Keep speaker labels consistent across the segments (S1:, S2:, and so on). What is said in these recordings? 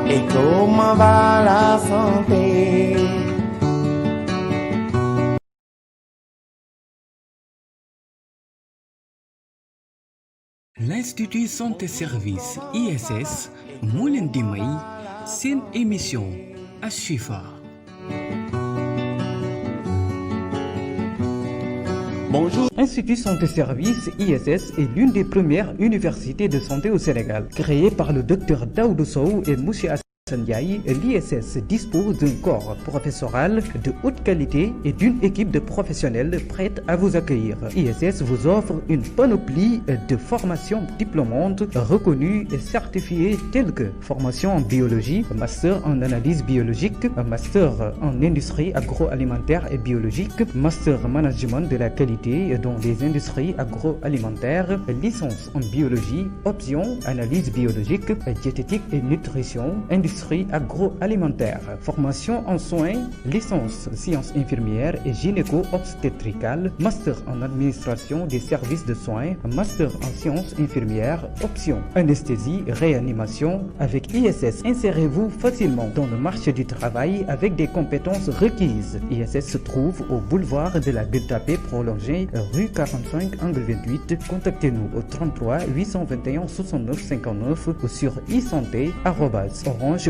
S1: et comment va la santé?
S2: L'Institut Santé Service ISS moo leen di may seen émission Ashifa.
S1: Bonjour.
S3: Institut Santé Service ISS est l'une des premières universités de santé au Sénégal. Créée par le docteur Daoudou Sow et Monsieur Ndiaye, l'ISS dispose d'un corps professoral de haute qualité et d'une équipe de professionnels prête à vous accueillir. ISS vous offre une panoplie de formations diplômantes reconnues et certifiées telles que formation en biologie, master en analyse biologique, master en industrie agroalimentaire et biologique, master management de la qualité dans les industries agroalimentaires, licence en biologie, option analyse biologique, diététique et nutrition, industrie agroalimentaire, formation en soins, licence sciences infirmières et gynéco-obstétricales, master en administration des services de soins, master en sciences infirmières, option anesthésie, réanimation. Avec ISS, insérez-vous facilement dans le marché du travail avec des compétences requises. ISS se trouve au boulevard de la Gueule-Tapée prolongé, rue 45 angle 28. Contactez-nous au 33 821 69 59 ou sur isanté@orange.sn.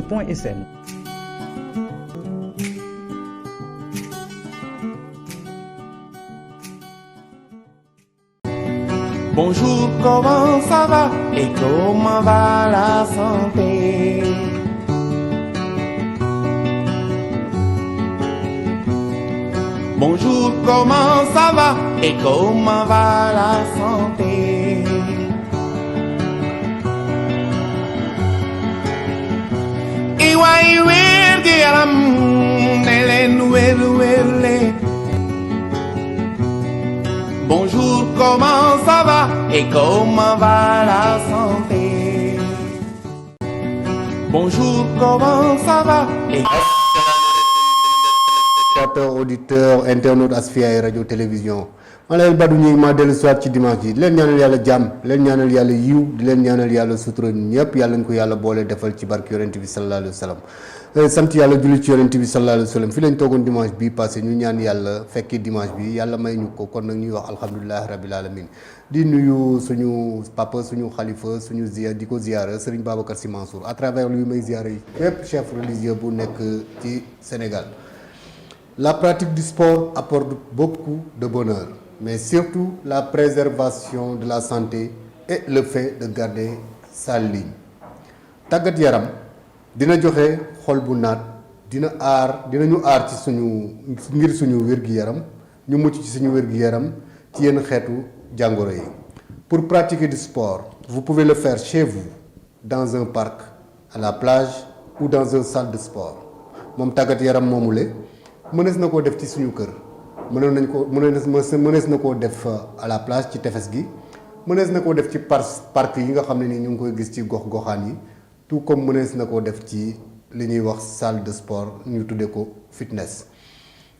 S1: Bonjour, comment ça va et comment va la santé? Bonjour, comment ça va et comment va la santé? Iway wér gi yaram ne leen wér. Bonjour, comment ça va et comment va la santé? Bonjour, comment ça va et
S4: auditeur internaute Asfiyahi radio télévision ma leen Badou ñi ma dellu soit ci dimanche ji di leen ñaanal yàlla jàmm di leen ñaanal yàlla yiw di leen ñaanal yàlla sutura ñëpp yàlla ñu ko yàlla boole defal ci barke yonent bi sallallahu alayhi wa sallam sant yàlla julli ci yonent bi sallallahu alayhi wa sallam fi lañ toogoon dimanche bi passé ñu ñaan yàlla fekki dimanche bi yàlla may ñu ko kon nag ñuy wax alhamdulilah rabbil alamin di nuyu suñu papa suñu xalifa suñu di ko ziara Serigne Babacar Sy Mansour à travers lui may ziara yi bépp chef religieux bu nekk ci Sénégal. La pratique du sport apporte beaucoup de bonheur, mais surtout la préservation de la santé et le fait de garder sa ligne. Tàggat yaram dina joxe xol bu naat dinañu aar ci suñu wér-gi-yaram ñu mucc ci suñu wér-gi-yaram ci yenn xeetu jàngoro yi. Pour pratiquer du sport, vous pouvez le faire chez vous, dans un parc, à la plage ou dans une salle de sport. Moom tàggat yaram moomule mënees na koo def ci suñu kër mënees na koo def à la plage ci tefes gi mënees na koo def ci parc yi nga xam ne ni ñu ngi koy gis ci gox-goxaan yi tout comme mënees na koo def ci li ñuy wax salle de sport ñu tuddee ko fitness.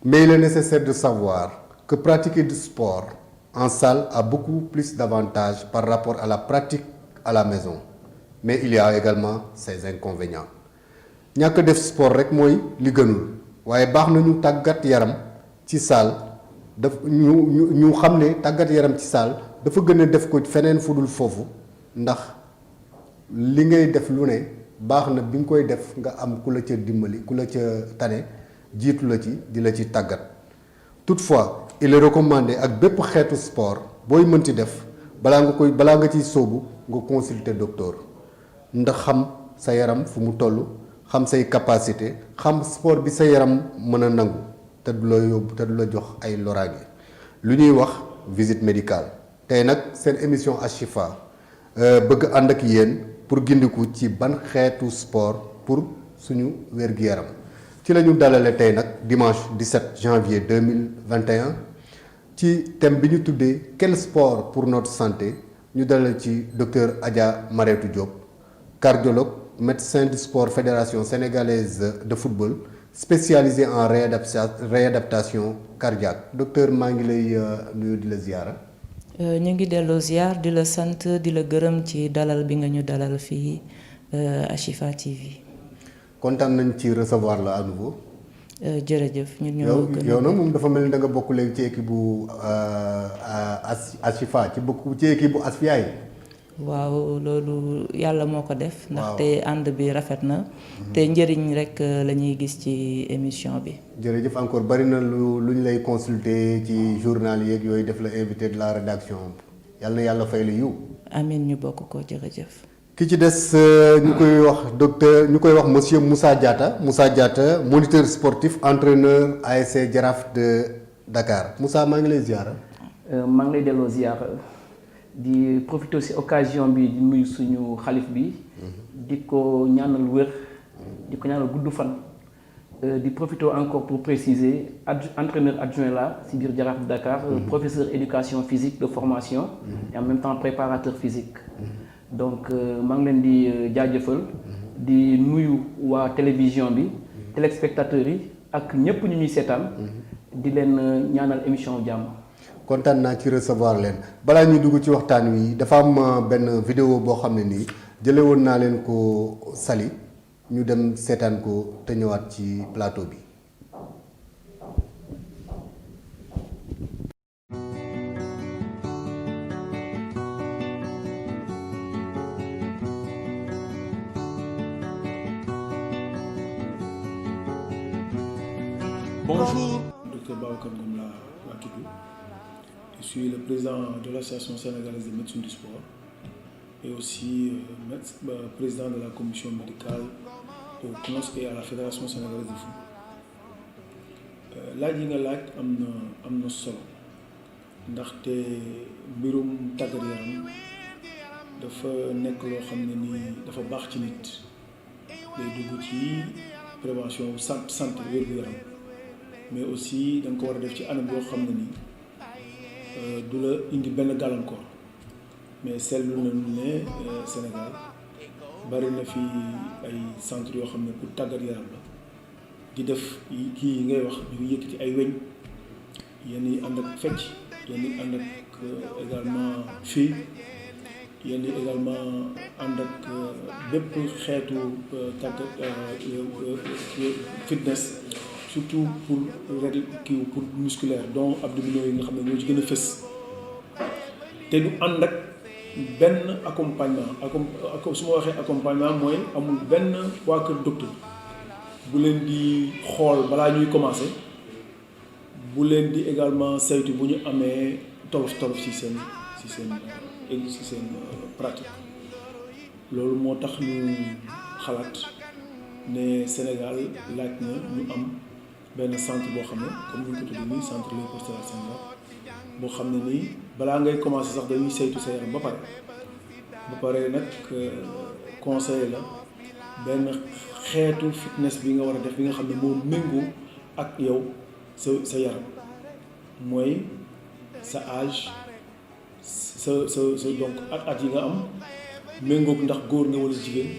S4: Mais il est nécessaire de savoir que pratiquer du sport en salle a beaucoup plus d'avantages par rapport à la pratique à la maison, mais il y a également ses inconvénients. ñàkk def sport rek mooy li gënul. waaye baax nañu tàggat yaram ci salle ñu xam ne tàggat yaram ci salle dafa gën a def ko feneen fu dul foofu ndax li ngay def lu ne baax na bi nga koy def nga am ku la ca dimbali ku la ca tane jiitu la ci di la ci tàggat. Toutefois il est recommandé ak bépp xeetu sport booy mënti def balaa nga ciy sóobu nga consulter docteur ndax xam sa yaram fu mu toll. xam say capacité xam sport bi sa yaram mën a nangu te du la yóbbu te du la jox ay loraange lu ñuy wax visite médicale tey nag seen émission Ashifa bëgg ànd ak yéen pour gindiku ci ban xeetu sport pour suñu wér-gu-yaram ci la ñu dalale tey nag dimanche 17 janvier 2021 ci thème bi ñu tuddee quel sport pour notre santé ñu dalal ci docteur Adja Marietou Diop cardiologue médecin du sport fédération sénégalaise de football spécialisé en réadaptation cardiaque docteur maa ngi lay nuyu di la ziara.
S5: ñu ngi delloo ziar di la sant di la gërëm ci dalal bi nga ñu dalal fii Ashifa TV.
S4: kontaan nañ ci recevoir la à nouveau.
S5: jërëjëf ñun ñoo gën
S4: yow nag moom dafa mel ni da nga bokk léegi ci équipe bu Asfifa ci équipe bu Asfiya yi.
S5: waaw loolu yàlla moo ko def. ndaxte ànd bi rafet na. te njëriñ rek la ñuy gis ci émission bi.
S4: jërëjëf encore bari na lu ñu lay consulter ci journal yeeg yooyu def la invité de la rédaction yàlla na yàlla fay la yiw.
S5: amiin ñu bokk ko jërëjëf.
S4: ki ci des ñu koy wax docteur ñu koy wax monsieur Moussa Diatta moniteur sportif entraîneur ASC Jaraaf de Dakar Moussa maa ngi lay ziar.
S6: maa ngi lay delloo ziar di profiter aussi occasion bi di nuyu suñu xalif bi. di ko ñaanal wér. di ko ñaanal gudd fan. di profiter encore pour préciser entraîneur adjoint là si biir Jaraaf de Dakar. Professeur éducation physique de formation. Et en même temps préparateur physique. Donc maa ngi leen di jaajëfal di nuyu waa télévision bi téléspectateurs yi ak ñëpp ñu ñuy seetaan di leen ñaanal émission jàmm.
S4: kontaan naa ci recevoir leen balaa ñuy dugg ci waxtaan wi dafa am benn vidéo boo xam ne nii jële woon naa leen ko Saly ñu dem seetaan ko te ñëwaat ci plateau bi.
S1: Bonjour.
S7: Docteur Babacar Ngom laa tudd. Je suis le président de l'Association sénégalaise de médecine du sport et aussi président de la commission médicale au CNOS et à la Fédération sénégalaise de foot. laaj yi nga laaj am na solo ndaxte mbirum tàggat yaram dafa nekk loo xam ne ni dafa baax ci nit day dugg ci prévention santé wér-gu-yaram mais aussi da nga ko war a def ci anam yoo xam ne nii du la indi benn gàllankoor mais seetlu nañu ne Sénégal bari na fi ay centre yoo xam ne pour tàggat yaram la di def kii yi ngay wax ñu yëkkati ay weñ yenn yi ànd ak fecc yenn yi ànd ak également fii yenn yi également ànd ak bépp xeetu tàggat fitness surtout pour régler kii pour musculaire donc abdominaux yi nga xam ne ñoo ci gën a fës te du ànd ak benn accompagnement su ma waxee accompagnement mooy amul benn waa kër docteur bu leen di xool balaa ñuy commencer bu leen di également saytu bu ñu amee tolof ci seen pratique loolu moo tax ñu xalaat ne Sénégal laaj na ñu am benn centre boo xam ne comme ni ñu ko tuddee nii centre Léopold Sédar Senghor boo xam ne nii balaa ngay commencer sax dañuy saytu sa yaram ba pare nag conseiller la benn xeetu fitness bi nga war a def bi nga xam ne moo méngoo ak yow sa yaram mooy sa âge sa donc at yi nga am méngoo ndax góor nga walla jigéen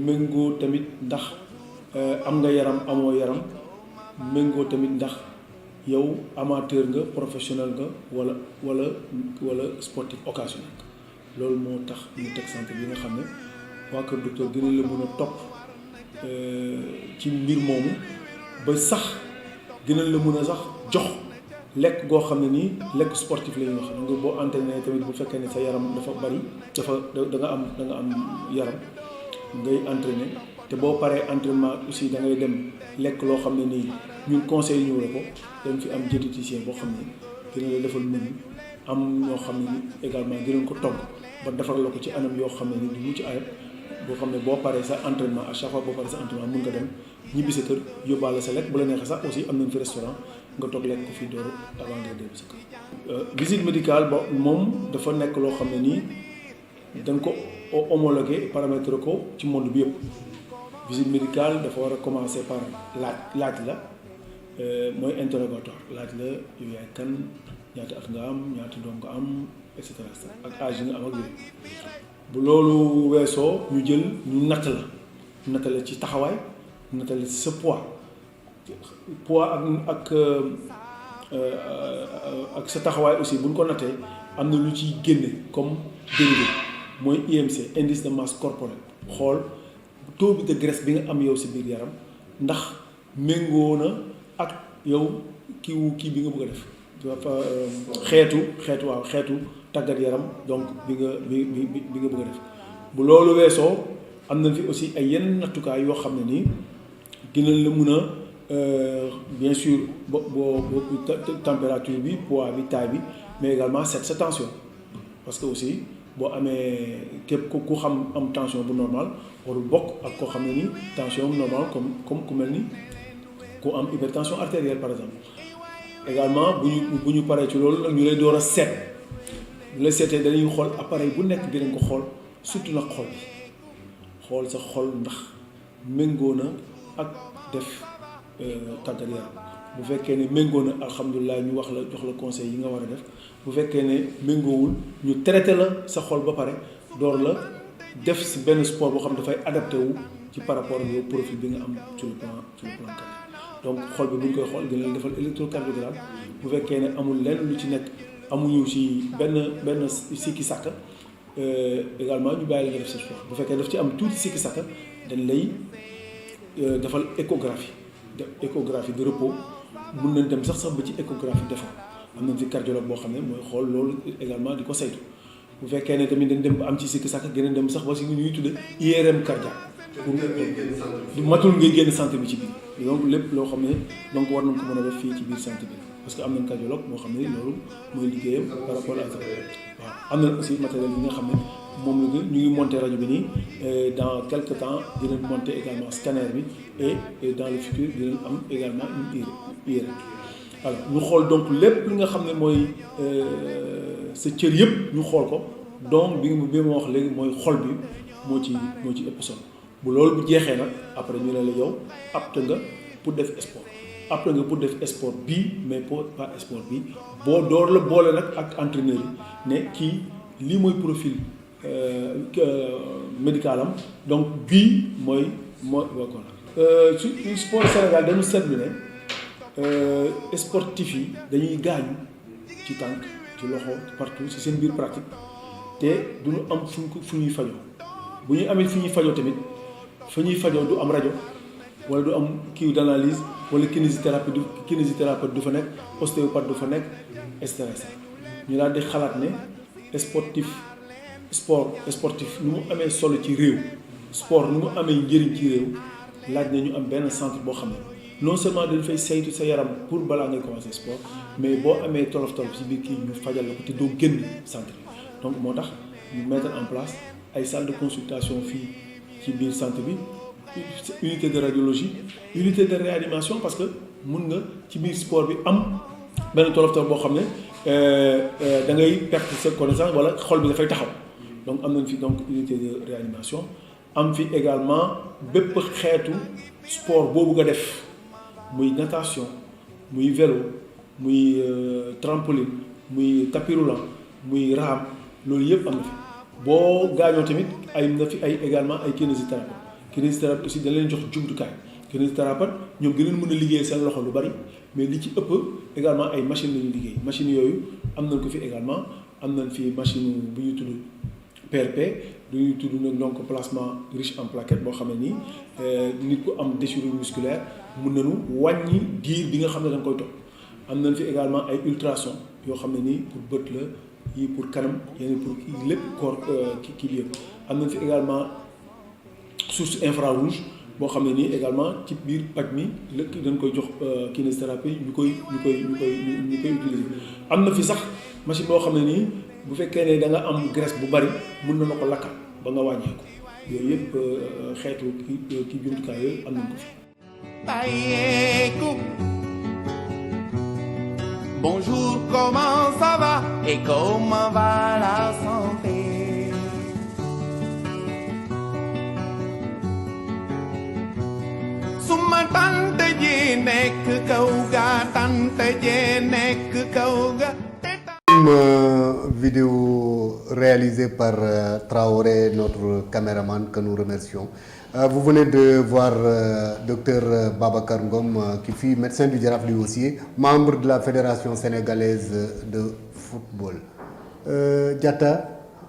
S7: méngoo tamit ndax am nga yaram amoo yaram méngoo tamit ndax yow amateur nga professionnel nga wala sportif occasionnel loolu moo tax ñu teg centre bi nga xam ne waa kër docteur gën a la mën a topp ci mbir moomu ba sax gën a la mën a sax jox lekk goo xam ne nii lekk sportif la ñuy wax nga boo entraîné tamit bu fekkee ne sa yaram dafa bari da nga am yaram ngay entraîné te boo paree entraînement aussi da ngay dem lekk loo xam ne nii ñun conseil ñu la ko dañ fi am diététicien boo xam ne dina la defal menu am ñoo xam ne ni également dinañ ko togg ba defar la ko ci anam yoo xam ne ni du mucc ayib boo xam ne boo paree sa entraînement à chaque fois boo paree sa entraînement mën nga dem ñibbi sa kër yóbbaale sa lekk bu la neexee sax aussi am nañ fi restaurant nga toog lekk ko fii dooru avant nga dem sa kër. visite médicale ba moom dafa nekk loo xam ne nii dañ ko homologué paramétré ko ci monde bi yëpp visite médicale dafa war a commencer par laaj la mooy interrogatoire laaj la yow yaay kan ñaata at nga am ñaata doom nga am et cetera ak âge yi nga am ak yooyu bu loolu weesoo ñu jël ñu natt la ci taxawaay natt la ci sa poids ak sa taxawaay aussi bu ñu ko nattee am na lu ciy génne comme dérivé mooy IMC indice de masse corporelle xool taux de graisse bi nga am yow si biir yaram ndax méngoo na ak yow kii bi nga bëgg a def dafa xeetu tàggat yaram donc bi nga bëgg a def bu loolu weesoo am nañ fi aussi ay yenn nattukaay yoo xam ne nii dinañ la mun a bien sûr boo température bi poids bi taille bi mais également sa tension parce que aussi boo amee képp ku xam am tension bu normal warul bokk ak koo xam ne ni tension bu normal comme ku mel ni ku am hypertension artérielle par exemple également bu ñu paree ci loolu nag ñu lay door a seet ñu lay seetee dañuy xool appareil bu nekk dinañ ko xool surtout nag xol bi xool sa xol ndax méngoo na ak def tàggat yaram bu fekkee ne méngoo na alhamdulilah ñu wax la jox la conseil yi nga war a def bu fekkee ne méngoowul ñu traité la sa xol ba pare door la def si benn sport boo xam dafay adapté wu ci par rapport ak yow profil bi nga am sur le plan cardiaque donc xol bi bu ñu koy xool dina leen defal électrocardiogramme bu fekkee ne amul lenn lu ci nekk amuñu ci benn sikki sàkk également ñu bàyyi la nga def sa sport bu fekkee daf ci am tuuti sikki sàkk dañ lay defal échographie de repos mun nañ dem sax ba ci échographie d'effort am nañ fi cardiologue boo xam ne mooy xool loolu également di ko saytu bu fekkee ne tamit dañ dem ba am ci sikki sàkk gën a dem sax ba si ñuy tudde IRM cardiaque du matul ngay génn santé bi ci biir donc lépp loo xam ne donc war nañ ko mën a def fii ci biir santé bi parce que am nañ cardiologue moo xam ne loolu mooy liggéeyam par rapport à ça waaw am na aussi matériel bi nga xam ne moom la ñu ngi monter rajo bi nii dans quelque temps dinañ monter également scanner bi et dans le futur dinañ am également une IRM alors ñu xool donc lépp li nga xam ne mooy sa cër yëpp ñu xool ko donc bi ma wax léegi mooy xol bi moo ci ëpp solo bu loolu bu jeexee nag après ñu ne la yow apte nga pour def sport apte nga pour def sport bii mais pas sport bii boo door la boole nag ak entraîneur yi ne kii lii mooy profil médical am donc bii mooy kon su sport Sénégal dañu seetlu ne sportif yi dañuy gaañu ci tànk ci loxo partout ci seen biir pratique te du ñu am fu ñuy fajoo bu ñuy amee fu ñuy fajoo tamit fa ñuy fajoo du am rajo wala du am kii d'analyse wala kinésithérapeute du fa nekk ostéopathe du fa nekk et cetera ñu daal di xalaat ne sportif nu mu amee solo ci réew sport nu mu amee njëriñ ci réew laaj na ñu am benn centre boo xam ne non seulement dañ fay saytu sa yaram pour balaa ngay commencer sport mais boo amee tolof ci biir kii ñu fajal la ko te doo génn centre bi donc moo tax ñu mettre en place ay salle de consultation fii ci biir centre bi unité de radiologie unité de réanimation parce que mun nga ci biir sport bi am benn tolof boo xam ne da ngay perte sa connaissance wala xol bi dafay taxaw donc am nañ fi donc unité de réanimation am fi également bépp xeetu sport boobu nga def muy natation muy vélo muy trampoline muy tapis roulant muy raam loolu yëpp am na fi boo gaañoo tamit ay na fi ay également ay kinésithérapeute aussi dañ leen jox jumtukaay kinésithérapeute ñoom dinañ mën a liggéey seen loxo lu bari mais li ci ëpp également ay machines la ñuy liggéey machines yooyu am nañ ko fi également am nañ fi machine bu ñuy tudd PRP du ñuy tudd nag donc placement riche en plaquettes boo xam ne nii nit ku am déchirure musculaire mun nañu wàññi diir bi nga xam ne da nga koy topp am nañ fi également ay ultrasons yoo xam ne nii pour bët la yi pour kanam yeneen pour lépp corps kii bi yëpp am nañ fi également source infrarouge boo xam ne nii également ci biir paj mi lépp dañ koy jox kinésithérapie ñu koy utiliser am na fi sax machine boo xam ne nii bu fekkee ne da nga am graisse bu bari mun na ko lakkal ba nga wàññeeku yooyu yëpp xeetu kii jumtukaay yooyu am nañ ko fi.
S1: Bonjour, comment ça va et comment va la santé? Suma tante ji nekk kaw ga tante ji nekk kaw ga.
S4: Vidéo réalisée par Traoré, notre caméraman que nous remercions. Vous venez de voir Dr Babacar Ngom, qui fut médecin du Jaraaf lui aussi, membre de la Fédération sénégalaise de football. Diatta,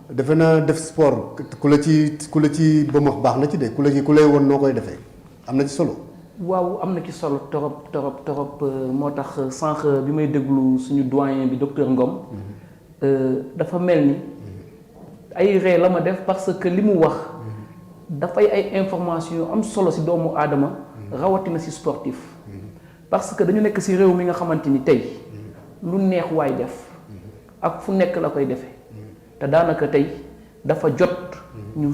S4: defe naa def sport ku la ci ba mu baax na ci de ku lay woon noo koy defee am na ci solo.
S6: waaw am na ci solo torop moo tax sànq bi may déglu suñu doyen bi docteur Ngom dafa mel ni ay ree la ma def parce que li mu wax dafay ay information yu am solo ci doomu aadama rawatina ci sportif parce que dañu nekk ci réew mi nga xamante ni tey lu neex waay def ak fu nekk la koy defee te daanaka tey dafa jot ñu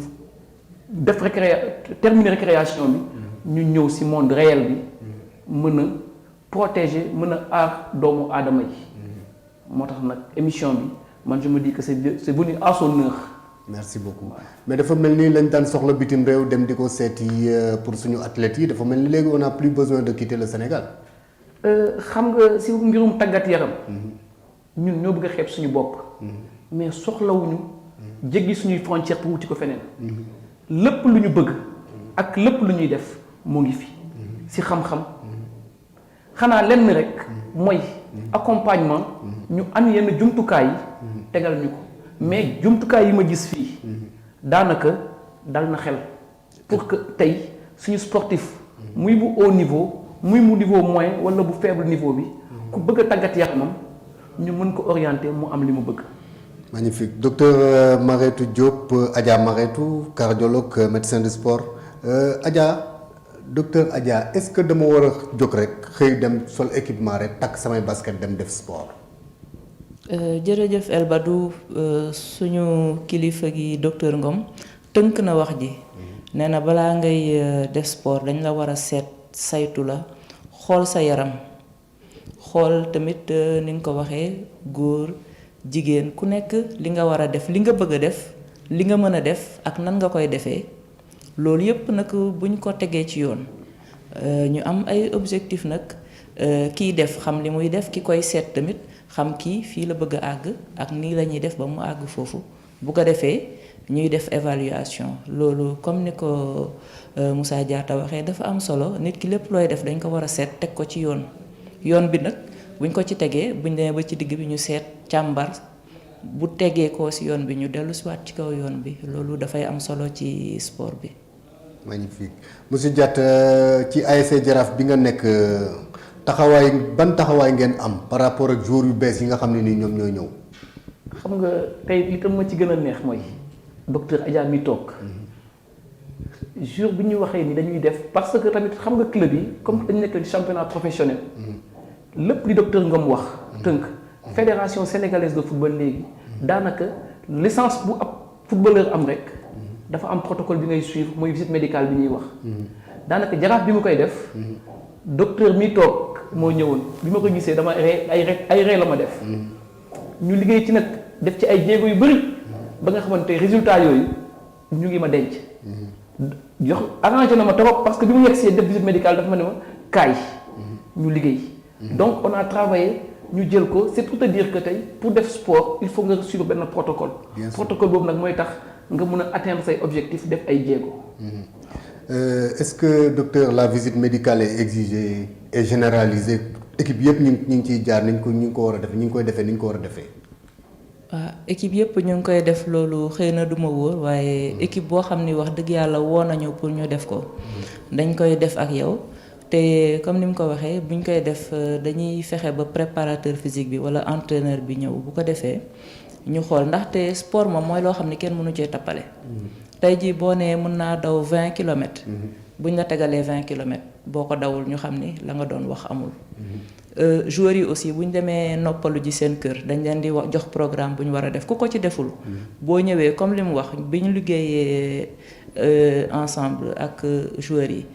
S6: def terminer récréation bi ñu ñëw ci monde réel bi mën a protéger mën a aar doomu aadama yi moo tax nag émission bi man je me dis que c'est venu à son heure.
S4: merci beaucoup mais dafa mel ni lañ daan soxla bitim réew dem di ko seeti pour suñu athlètes yi dafa mel ni léegi on a plus besoin de quitter le Sénégal.
S6: xam nga ci mbirum tàggat yaram ñun ñoo bëgg a xeeb suñu bopp mais soxlawuñu jéggi suñuy frontière pour wuti ko feneen lépp lu ñu bëgg ak lépp lu ñuy def mu ngi fi ci xam-xam xanaa lenn rek mooy accompagnement ñu am yenn jumtukaay yi tegal ñu ko mais jumtukaay yi ma gis fii daanaka dal na xel pour que tey suñu sportif muy bu haut niveau muy mu niveau moyen wala bu faible niveau bi ku bëgg a tàggat yaramam ñu mën ko orienter mu am li mu bëgg.
S4: magnifique docteur Marietou Diop Adja Marietou cardiologue médecin du sport docteur Adja est-ce que dama war a jóg rek xëy dem sol équipement rek takk samay basket dem def sport.
S5: jërëjëf El Badou suñu kilifa gi docteur Ngom tënk na wax ji nee na balaa ngay def sport dañ la war a seet saytu la xool sa yaram xool tamit ni nga ko waxee góor jigéen ku nekk li nga war a def li nga bëgg a def li nga mën a def ak nan nga koy defee loolu yépp nag buñ ko tegee ci yoon ñu am ay objectif nag kiy def xam li muy def ki koy seet tamit xam kii fii la bëgg a àgg ak nii la ñuy def ba mu àgg foofu bu ko defee ñuy def évaluation loolu comme ni ko Moussa Diatta waxee dafa am solo nit ki lépp looy def dañ ko war a seet teg ko ci yoon bi nag buñ ko ci tegee buñ demee ba ci digg bi ñu seet càmbar bu tegee ko ci yoon bi ñu dellu si waat ci kaw yoon bi loolu dafay am solo ci sport bi.
S4: magnifique monsieur Diatta ci ASC Jaraaf bi nga nekk ban taxawaay ngeen am par rapport ak joueurs yu bees yi nga xam ne nii ñoom ñooy ñëw.
S6: xam nga tey li tam ma ci gën a neex mooy docteur Adja mi toog jour bi ñu waxee ni dañuy def parce que tamit xam nga club yi comme dañu nekk championnat professionnel lépp li docteur Ngom wax tënk fédération sénégalaise de football léegi daanaka licence bu ab footballeur am rek dafa am protocole bi ngay suivre mooy visite médicale bi ñuy wax daanaka Jaraaf bi mu koy def docteur mi toog moo ñëwoon bi ma ko gisee dama ay ree la ma def ñu liggéey ci nag def ci ay jéego yu bëri ba nga xamante résultat yooyu ñu ngi ma denc jox arrangé na ma trop parce que bi mu yegsee def visite médicale dafa ma ne ma kaay ñu liggéey donc on a travaillé ñu jël ko c'est pour te dire que tey pour def sport il faut nga suivre benn protocole protocole boobu nag mooy tax nga mun a atteindre say objectifs def ay jéego
S4: est-ce que docteur la visite médicale est exigée et généralisée équipe yëpp ñu ngi ciy jaar ñu ngi ko war a def ñu ngi koy defee ni ñu ko war a defee.
S5: waaw équipe yëpp ñu ngi koy def loolu xëy na du ma wóor waaye équipe boo xam ni wax dëgg yàlla woo nañu pour ñu def ko dañ koy def ak yow te comme ni mu ko waxee buñ koy def dañuy fexe ba préparateur physique bi wala entraîneur bi ñëw bu ko defee ñu xool ndaxte sport moom mooy loo xam ne kenn mënu cee tappale. tey jii boo nee mën naa daw 20 kilomètres. buñ la tegalee 20 kilomètres boo ko dawul ñu xam ni la nga doon wax amul. joueurs yi aussi buñ demee noppalu ji seen kër dañ leen di jox programme bu ñu war a def ku ko ci deful. boo ñëwee comme li mu wax bi ñu liggéeyee ensemble ak joueurs yi.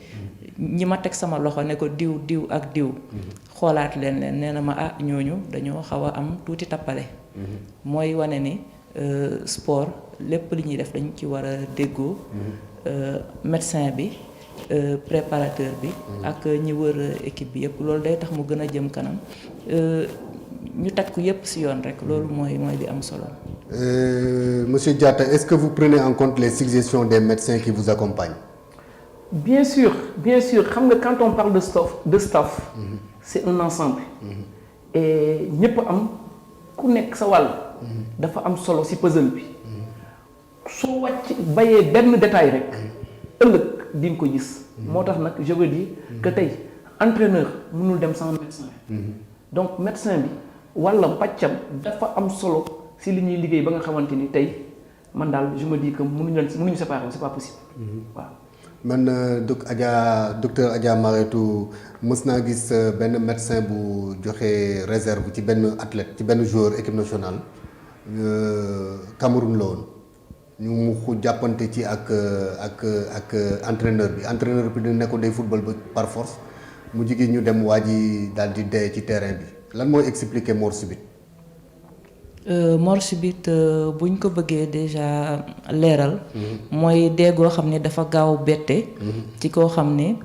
S5: ñi ma teg sama loxo ne ko diw ak diw. xoolaat leen nee na ma ñooñu dañoo xaw a am tuuti tappale. mooy wane ni sport lépp li ñuy def dañ ci war a déggoo. médecin bi préparateur bi. ak ñi wër équipe bi yëpp loolu day tax mu gën a jëm kanam ñu teg ko yëpp ci yoon rek loolu mooy li am solo.
S4: Monsieur Diatta, est-ce que vous prenez en compte les suggestions des médecins qui vous accompagnent?
S6: Bien sûr xam nga quand on parle de staff c'est un ensemble. et ñëpp am ku nekk sa wàll. dafa am solo ci puzzle bi. soo wàcc bayee benn détail rek ëllëg di nga ko gis. moo tax nag je veux dire que tey entraîneur mënul dem sans médecin. donc médecin bi walla pàccam dafa am solo si li ñuy liggéey ba nga xamante ni tey man daal je me dis que mënuñu séparer c'est pas possible. waaw.
S4: man docteur Adja Maratou mës naa gis benn médecin bu joxe réserve ci benn athlète ci benn joueur équipe nationale Cameroun la woon ñu mu jàppante ci ak entraîneur bi dina nekkoon day football ba par force mu jigéen ñu dem waa ji daal di dee ci terrain bi lan mooy expliquer mort subite.
S5: Mort subite buñ ko bëggee déjà leeral. mooy dee goo xam ne dafa gaaw bette. ci koo xam ne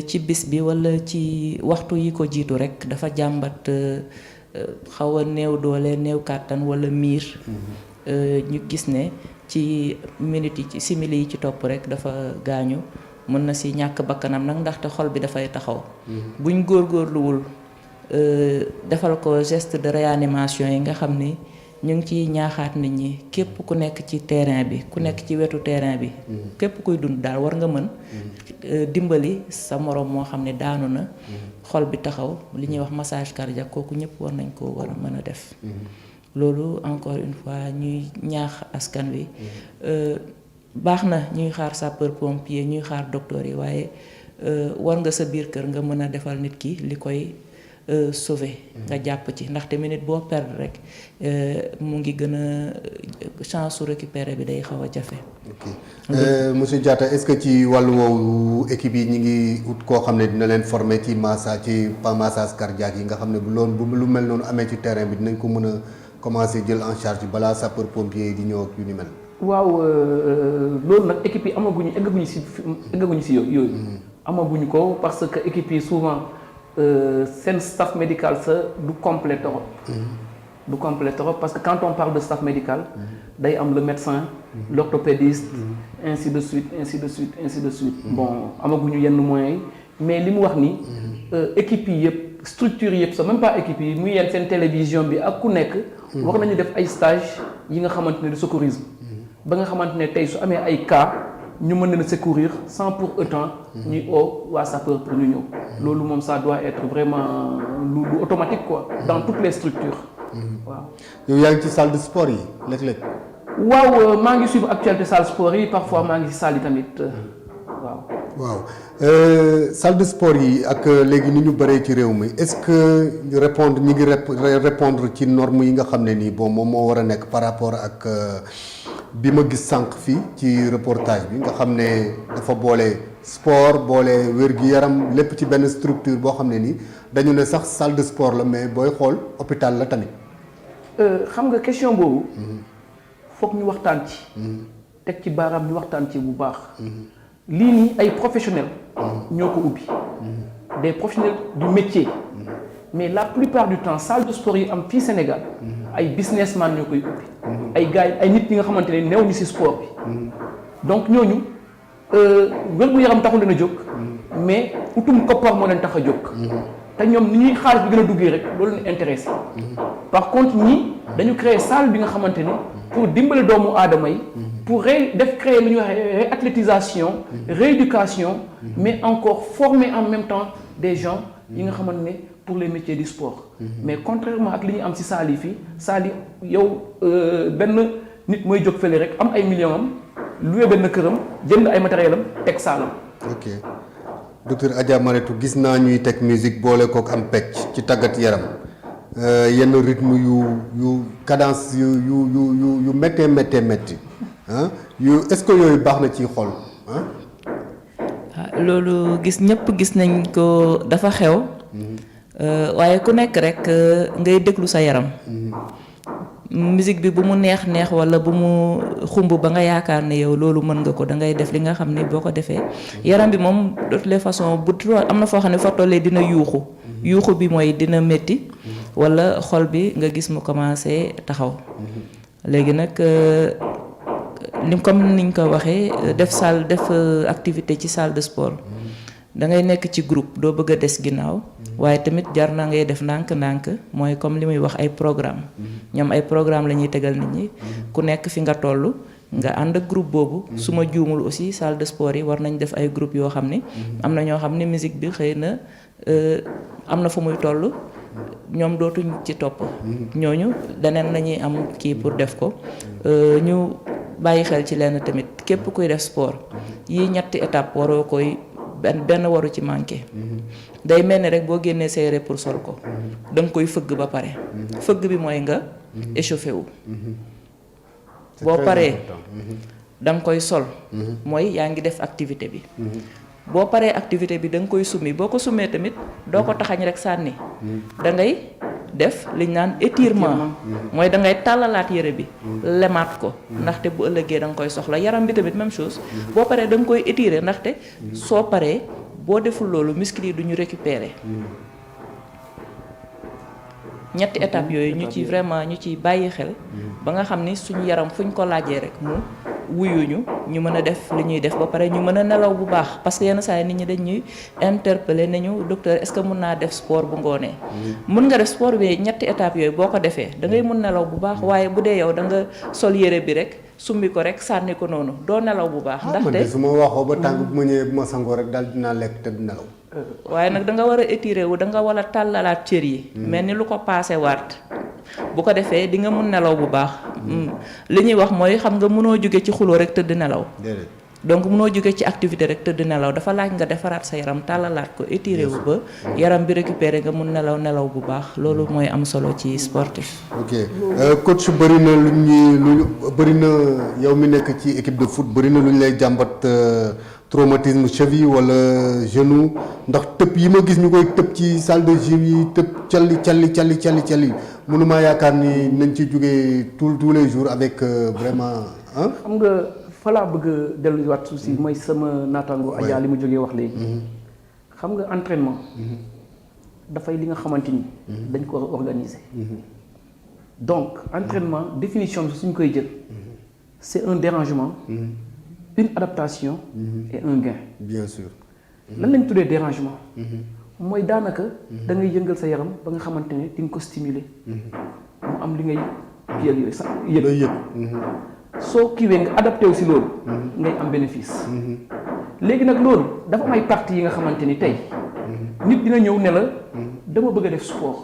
S5: ci bis bi walla ci waxtu yi ko jiitu rekk dafa jàmbat xaw a néew doole néew kàttan walla miir. ñu gis ne ci minutes yi ci simili yi ci topp rekk dafa gaañu mën na ci ñàkk bakkanam nag ndaxte xol bi dafay taxaw. buñ góorgóorluwul defal ko geste de réanimation yi nga xam ni ñu ngi ciy ñaaxaat nit ñi képp ku nekk ci terrain bi ku nekk ci wetu terrain bi képp kuy dund daal war nga mën dimbali sa moroom moo xam ne daanu na xol bi taxaw li ñuy wax massage cardiaque kooku ñëpp war nañ ko war a mën a def loolu encore une fois ñuy ñaax askan wi baax na ñuy xaar sapeur pompier ñuy xaar docteur yi waaye war nga sa biir kër nga mën a defal nit ki li koy sauver nga jàpp ci ndaxte minute boo perdre rek mu ngi gën a chance su récupérer bi day xaw a jafe.
S4: ok monsieur Diatta est-ce que ci wàllu woowu équipe yi ñi ngi ut koo xam ne dina leen former ci massage cardiaque yi nga xam ne bu lu mel noonu amee ci terrain bi dinañ ko mën a commencer jël en charge balaa sapeur pompier yi di ñëw ak yu ni mel.
S6: waaw loolu nag équipe yi eggaguñu si yooyu. amaguñu ko parce que équipe yi souvent. seen staff médical sa du complet trop. du complet trop parce que quand on parle de staff médical day am le médecin l'orthopédiste ainsi de suite bon amaguñu yenn moyens yi mais li mu wax ni équipe yi yëpp structure yëpp sax même pas équipe yi muy yenn seen télévision bi ak ku nekk war nañu def ay stage yi nga xamante ne de secourisme ba nga xamante ne tey su amee ay cas ñu mën leen a secourir sans pour autant ñuy oo waa sapeur pour ñu ñëw loolu moom ça doit être vraiment lu automatique quoi dans toutes les structures waaw.
S4: yow yaa ngi ci salle de sport yi léeg-léeg.
S6: waaw maa ngi suivre actualité salle sport yi parfois maa ngi ci salle yi tamit waaw.
S4: waaw salle de sport yi ak léegi ni ñu bëree ci réew mi est-ce que ñi ngi répondre ci normes yi nga xam ne nii bon moom moo war a nekk par rapport ak bi ma gis sànq fii ci reportage bi nga xam ne dafa boole sport boole wér-gi-yaram lépp ci benn structure boo xam ne nii dañu ne sax salle de sport la mais booy xool hôpital la tamit.
S6: xam nga question boobu. foog ñu waxtaan ci. teg ci baaraam ñu waxtaan ci bu baax. lii nii ay professionnels. ñoo ko ubbi. des professionnels du métier. mais la plupart du temps salle de sport yi am fii Sénégal. ay businessman ñoo koy ubbi. ay gars ay nit ñi nga xamante ne néew ñu ci sport bi. donc ñooñu wér-gu-yaram taxul leen a jóg. mais utum koppar moo leen tax a jóg. te ñoom ni ñuy xaalis bi gën a duggee rek loolu leen intéressé. par contre ñii dañu créer salle bi nga xamante ne pour dimbale doomu aadama yi. pour créer lu ñuy wax réathlétisation. rééducation. mais encore former en même temps des gens yi nga xamante ne pour les métiers du sport. mais contrairement ak li ñu am ci salle yi fii salle yi yow benn nit mooy jóg fële rek am ay millions am loué benn këram jënd ay matériel am teg saalam.
S4: ok docteur Adja Maratou gis naa ñuy teg musique boole kook am pecc ci tàggat yaram yenn rythme yu cadence yu méttee métti ah est-ce que yooyu baax na ci xol ah.
S5: loolu ñëpp gis nañ ko dafa xew. waaye ku nekk rek ngay déglu sa yaram. musique bi bu mu neex walla bu mu xumb ba nga yaakaar ne yow loolu mën nga ko da ngay def li nga xam ne boo ko defee yaram bi moom de toutes les façons bu am na foo xam ne fa tollee dina yuuxu bi mooy dina métti walla xol bi nga gis mu commencé taxaw léegi nag comme niñ ko waxee def activité ci salle de sport da ngay nekk ci groupe doo bëgg a des ginnaaw waaye tamit jar na ngay def ndànk-ndànk mooy comme li muy wax ay programme ñoom ay programme la ñuy tegal nit ñi ku nekk fi nga toll nga ànd ak groupe boobu su ma juumul aussi salle de sport yi war nañ def ay groupe yoo xam ni am na ñoo xam ni musique bi xëy na am na fu muy toll ñoom dootuñ ci topp ñooñu daneen nañuy am kii pour def ko ñu bàyyi xel ci lenn tamit képp kuy def sport yii ñetti étape waroo koy benn waru ci manqué day mel ni rek boo génnee sa yére pour sol ko da nga koy fëgg ba pare fëgg bi mooy nga échauffé wu boo paree da nga koy sol mooy yaa ngi def activité bi boo paree activité bi da nga koy summi boo ko summee tamit doo ko taxañ rek sànni da ngay def liñ naan étirement mooy da ngay tàllalaat yére bi lemaat ko ndaxte bu ëllëgee da nga koy soxla yaram bi tamit même chose boo paree da nga koy étirer ndaxte soo paree boo deful loolu muscle yi du ñu récupérer ñetti étapes yooyu ñu ci vraiment ñu ciy bàyyi xel ba nga xam ni suñu yaram fuñ ko laajee rek mu wuyuñu ñu mën a def li ñuy def ba pare ñu mën a nelaw bu baax parce que yenn saa yi nit ñi dañ ñuy interpeller nañu docteur est-ce que mun naa def sport bu ngoonee mun nga def sport bi ñetti étapes yooyu boo ko defee da ngay mun nelaw bu baax waaye bu dee yow da nga sol yére bi rek summi ko rek sànni ko noonu doo nelaw bu baax ndaxte
S4: su ma waxoo ba tàng bu ma ñëwee bu ma sangoo rek daal dinaa lekk te du nelaw
S5: waaye nag da nga war a étirer wu da nga war a tàllalaat cër yi mel ni lu ko paase waat bu ko defee di nga mun nelaw bu baax li ñuy wax mooy xam nga mënoo jóge ci xuloo rek tëdd nelaw donc mënoo jóge ci activité rek tëdd nelaw dafa laaj nga defaraat sa yaram tàllalaat ko étirer wu ba yaram bi récupérer nga mun nelaw bu baax loolu mooy am solo ci sportif.
S4: ok coach bëri na lu bëri na yow mi nekk ci équipe de foot bëri na lu ñu lay jàmbat traumatisme cheville wala genou ndax tëb yi ma gis ñu koy tëb ci salle de gym yi tëb calli mënuma yaakaar ni nañ ci jógee tous les jours avec vraiment ah.
S6: xam nga fa laa bëgg a delluwaat suuf si mooy sama naataango Adja li mu jógee wax léegi. xam nga entraînement. dafay li nga xamante ni. dañ ko war a organiser. donc entraînement définition bi suñ koy jël. c'est un dérangement. une adaptation et un gain.
S4: bien sûr.
S6: lan lañ tuddee dérangement. mooy daanaka da ngay yëngal sa yaram ba nga xamante ne di nga ko stimuler. mu am li ngay yëg yooyu sax yëg. soo kiiwee nga adapté wu si loolu. ngay am bénéfice. léegi nag loolu dafa am ay parties yi nga xamante ni tey. nit dina ñëw ne la dama bëgg a def sport.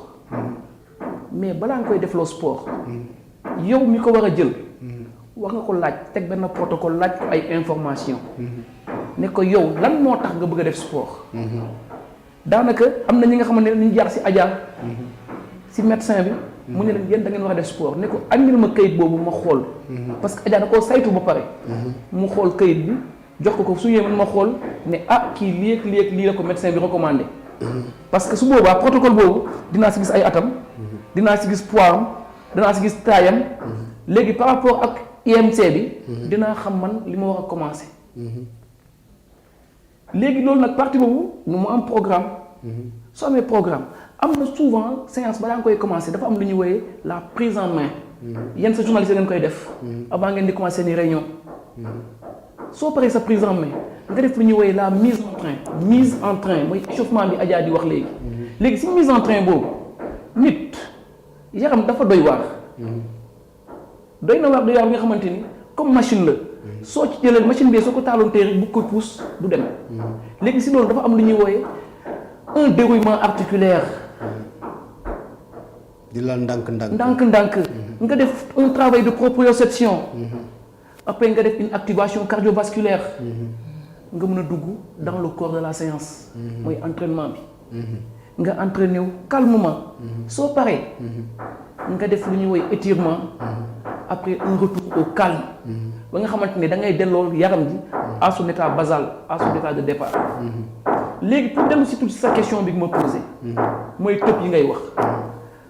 S6: mais balaa nga koy defloo sport. yow mi ko war a jël. wax nga ko laaj teg benn protocole laaj ko ay information ne ko yow lan moo tax nga bëgg a def sport. daanaka am na ñi nga xamante ne ñu jaar si Adja. si médecin bi. mu ne leen yéen da ngeen war a def sport ne ko andil ma kayit boobu ma xool. parce que Adja da koo saytu ba pare. mu xool kayit bi jox ko su ñëwee ma xool ne kii lii la ko médecin bi recommandé. parce que su boobaa protocole boobu dinaa si gis ay atam. dinaa si gis poids am dinaa si gis taayam. léegi par rapport ak IMC bi. dinaa xam man li ma war a commencer. léegi loolu nag partie boobu nu mu am programme. soo amee programme am na souvent séance balaa nga koy commencer dafa am lu ñuy wooyee la prise en main. yenn sa journaliste ngeen koy def. avant ngeen di commencer ni réunion. soo paree sa prise en main nga def lu ñuy wooyee la mise en train mooy échauffement bi Adja di wax léegi. léegi si mise en train boobu nit yaram dafa doy waar. doy na waar bi nga xamante ni comme machine la. soo ci jëlee machine bi soo ko taaloon tey rek bu ko pousse du dem. léegi si loolu dafa am lu ñuy wooyee un dérouillement articulaire.
S4: di la ndànk-ndànk.
S6: ndànk-ndànk. nga def un travail de proprioception. après nga def une activation cardiovasculaire. nga mën a dugg dans le corps de la séance. mooy entraînement bi. nga entraîné wu calmement. soo paree. nga def lu ñuy woy étirement. après un retour au calme. ba nga xamante ne da ngay delloo yaram ji à son état basal à son état de départ. léegi pour dellu si tout sa question bi nga ma posé. mooy tëb yi ngay wax.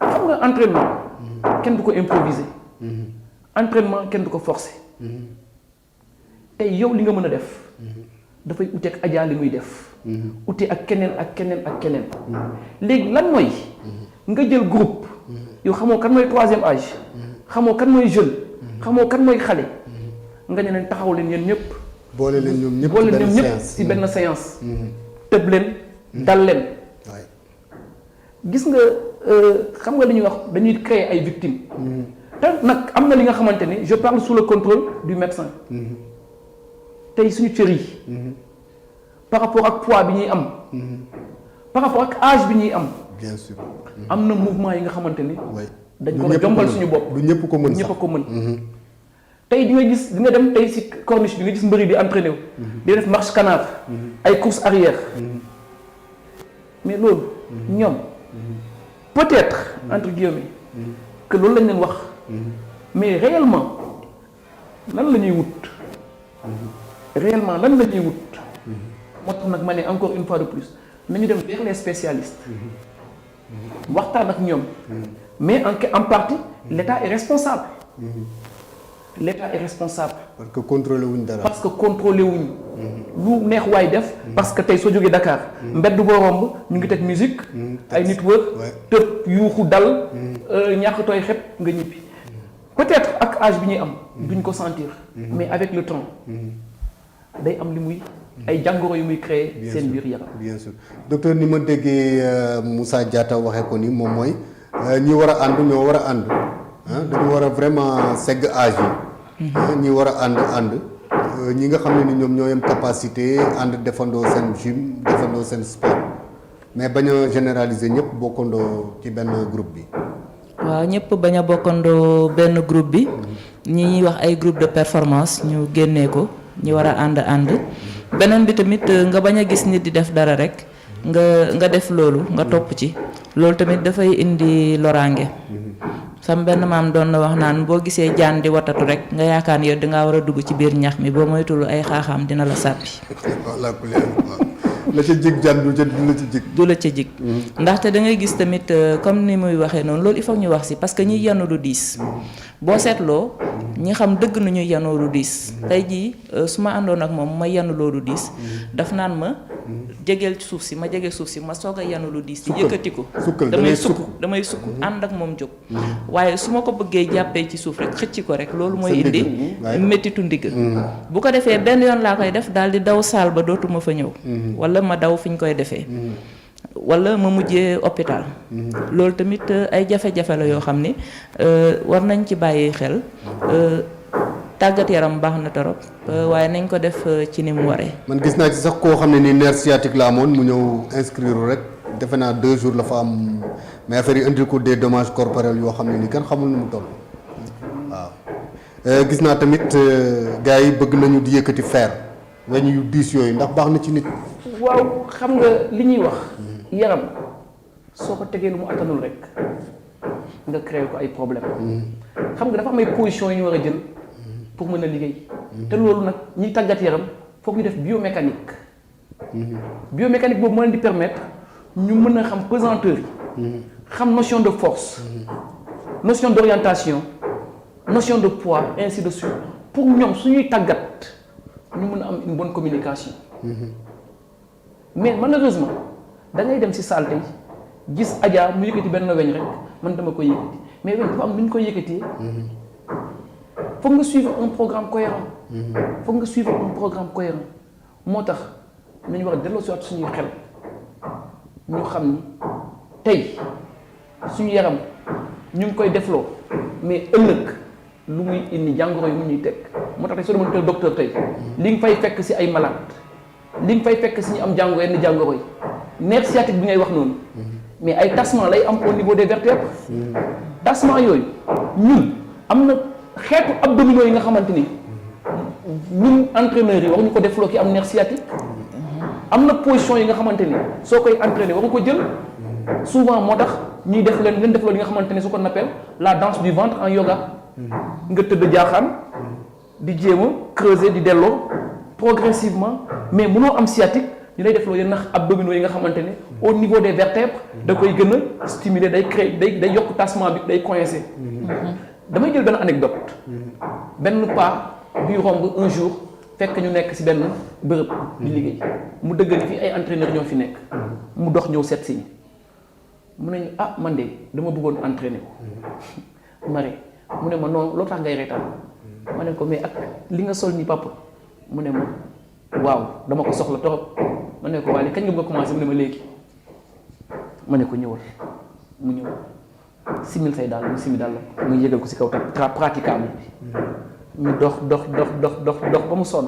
S6: xam nga entraînement. kenn du ko improviser. entraînement kenn du ko forcer. tey yow li nga mën a def. dafay ute ak Adja li muy def. ute ak keneen. léegi lan mooy. nga jël groupe. yow xamoo kan mooy troisième âge. xamoo kan mooy jeune. xamoo kan mooy xale. nga ne leen taxaw leen yéen ñëpp.
S4: boole leen ñoom ñëpp
S6: ci benn séance. tëb leen dal leen. gis nga xam nga li ñuy wax dañuy créer ay victimes. te nag am na li nga xamante ni je parle sous le contrôle du médecin tey suñu cër yi par rapport ak poids bi ñuy am par rapport ak âge bi ñuy am
S4: bien sûr
S6: am na mouvement yi nga xamante ni
S4: oui
S6: dañ ko jombal suñu bopp
S4: du ñëpp ko mën sax
S6: ñëpp a ko mën tey di nga gis di nga dem tey si corniche bi nga gis mbëri di entraîné wu di def marche canard ay course arrière mais loolu ñoom peut-être entre guillemets que loolu lañ leen wax mais réellement lan la ñuy wut réellement lan la ñuy wut moo tax nag ma ne encore une fois de plus nañu dem vers les spécialistes waxtaan ak ñoom mais en partie l'État est responsable l'État est responsable
S4: parce que contrôlé wuñ dara
S6: parce que contrôlé wuñ lu neex waay def parce que tey soo jógee Dakar mbedd boo romb ñu ngi teg musique ay nit wër tëb yuuxu dal ñàkk tooy xep nga ñibbi peut-être ak âge bi ñuy am duñ ko sentir mais avec le temps day am li muy ay jàngoro yu muy créer seen biir yaram
S4: bien sûr docteur ni ma déggee Moussa Diatta waxee ko ni moom mooy ñi war a ànd ñoo war a ànd dañu war a vraiment segg âge yi ñi war a ànd ñi nga xam ne ni ñoom ñoo yem capacité ànd defandoo seen gym defandoo seen sport mais bañ a généraliser ñëpp bokkandoo ci benn groupe bi
S5: waaw ñëpp bañ a bokkandoo benn groupe bi ñi ñuy wax ay groupe de performance ñu génnee ko ñi war a ànd beneen bi tamit nga bañ a gis nit di def dara rek nga def loolu nga topp ci loolu tamit dafay indi loraange sam benn maam doon na wax naan boo gisee jaan di watatu rek nga yaakaar yow dangaa war a dugg ci biir ñax mi boo moytul ay xaaxaam dina la sàppi
S4: la ca jig jaan du la ca jig
S5: ndaxte da ngay gis tamit comme ni muy waxee noonu loolu il faut ñu wax si parce que ñi yanu lu diis boo seetloo ñi xam dëgg nañu yanu lu diis tey jii su ma àndoon ak moom ma yanu loolu diis daf naan ma jegeel suuf si ma jege suuf si ma soog a yanu lu diis di yëkkati ko damay sukk ànd ak moom jóg waaye su ma ko bëggee jàppee ci suuf rek xëcc ko rek loolu mooy indi méttitu ndigg bu ko defee benn yoon laa koy def daal di daw saal ba dootuma fa ñëw wala ma daw fi ñu koy defee wala ma mujjee hôpital loolu tamit ay jafe-jafe la yoo xam ni war nañ ci bàyyi xel tàggat yaram baax na torop waaye nañ ko def ci ni mu waree.
S4: man gis naa ci sax koo xam ne ni nerf sciatique la amoon mu ñëw inscrire rek defe naa 2 jours la fa am mais affaire yi indil ko des dommages corporels yoo xam ne ni kenn xamul nu mu toll waaw. gis naa tamit gars yi bëgg nañu di yëkkati fer weñ yu diis yooyu ndax baax na ci nit.
S6: waaw xam nga li ñuy wax yaram soo ko tegee lu mu attanul rek nga créé ko ay problème xam nga dafa am ay positions yu ñu war a jël pour mën a liggéey te loolu nag ñiy tàggat yaram foog ñu def biomécanique biomécanique boobu moo leen di permettre ñu mën a xam pesanteur yi xam notion de force notion d'orientation notion de poids et ainsi de suite pour ñoom suñuy tàggat ñu mën a am une bonne communication mais malheureusement da ngay dem ci salle tey gis Adja mu yëkkati benn weñ rek man dama koy yëkkati mais weñ dafa am nu ñu koy yëkkatee foog nga suivre un programme cohérent foog nga suivre un programme cohérent moo tax nañu war a delloo si waat suñuy xel ñu xam ni tey suñu yaram ñu ngi koy defloo mais ëllëg lu muy indi jàngoro yi mu ñuy teg moo tax tey soo demoon teel docteur tey li nga fay fekk si ay malade li nga fay fekk si ñu am jàngoro yenn jàngoro yi nerf sciatique bi ngay wax noonu mais ay tassement lay am au niveau des vertèbres tassement yooyu ñun am na xeetu abdominaux yi nga xamante ni ñun entraîneurs yi waruñu ko defloo ki am nerf sciatique am na position yi nga xamante ni soo koy entraîner waru ko jël souvent moo tax ñuy def leen defloo li nga xamante ni su ko appelle la danse du ventre en yoga nga tëdd jaaxaan di jéem a creuser di delloo progressivement mais mënoo am sciatique ñu lay defloo yenn abdominaux yi nga xamante ne au niveau des vertèbres da koy gën a stimuler day créer day yokk tassement bi day coincer damay jël benn anecdote benn pas buy romb un jour fekk ñu nekk ci benn bërëb di liggéey mu dëgg ni fii ay entraîneurs ñoo fi nekk mu dox ñëw seet si mu ne ñu ah man de dama bëggoon entraîner ko mare mu ne ma non loo tax ngay reetaan ma ne ko mais ak li nga sol ni papa mu ne ma waaw dama ko soxla torop ma ne ko waaye kañ nga bëgg a commencer mu ne ma léegi ma ne ko ñëwal mu ñëw simil say daal mu simi daal la muy yëgal ko si kaw praticable bi ñu dox ba mu sonn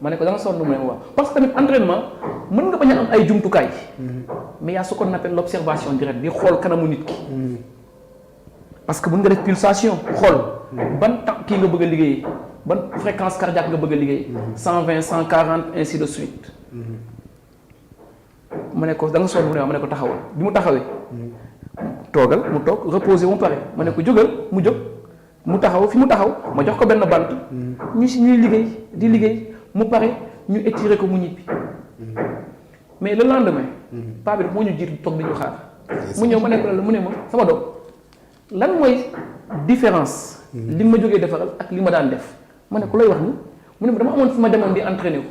S6: ma ne ko da nga sonn mu ne waaw parce que tamit entraînement mën nga bañ a am ay jumtukaay mais y a ce qu'on appelle l'observation directe di xool kanamu nit ki parce que mën nga def pulsation xool ban temps kii nga bëgg a liggéey ban fréquence cardiaque nga bëgg a liggéey 120 140 ainsi de suite ma ne ko da nga sonn mu ne ma ne ko taxawal bi mu taxawee toogal mu toog reposé mu pare ma ne ko jógal mu jóg mu taxaw fi mu taxaw ma jox ko benn bant ñu si ñuy liggéey di liggéey mu pare ñu étiré ko mu ñibbi mais le lendemain paa bi moo ñu jiitu toog di ñu xaar mu ñëw ma ne ko la mu ne ma sama doom lan mooy différence li ma jógee defaral ak li ma daan def ma ne ko lay wax ni mu ne ma dama amoon fi ma demoon di entraîné wu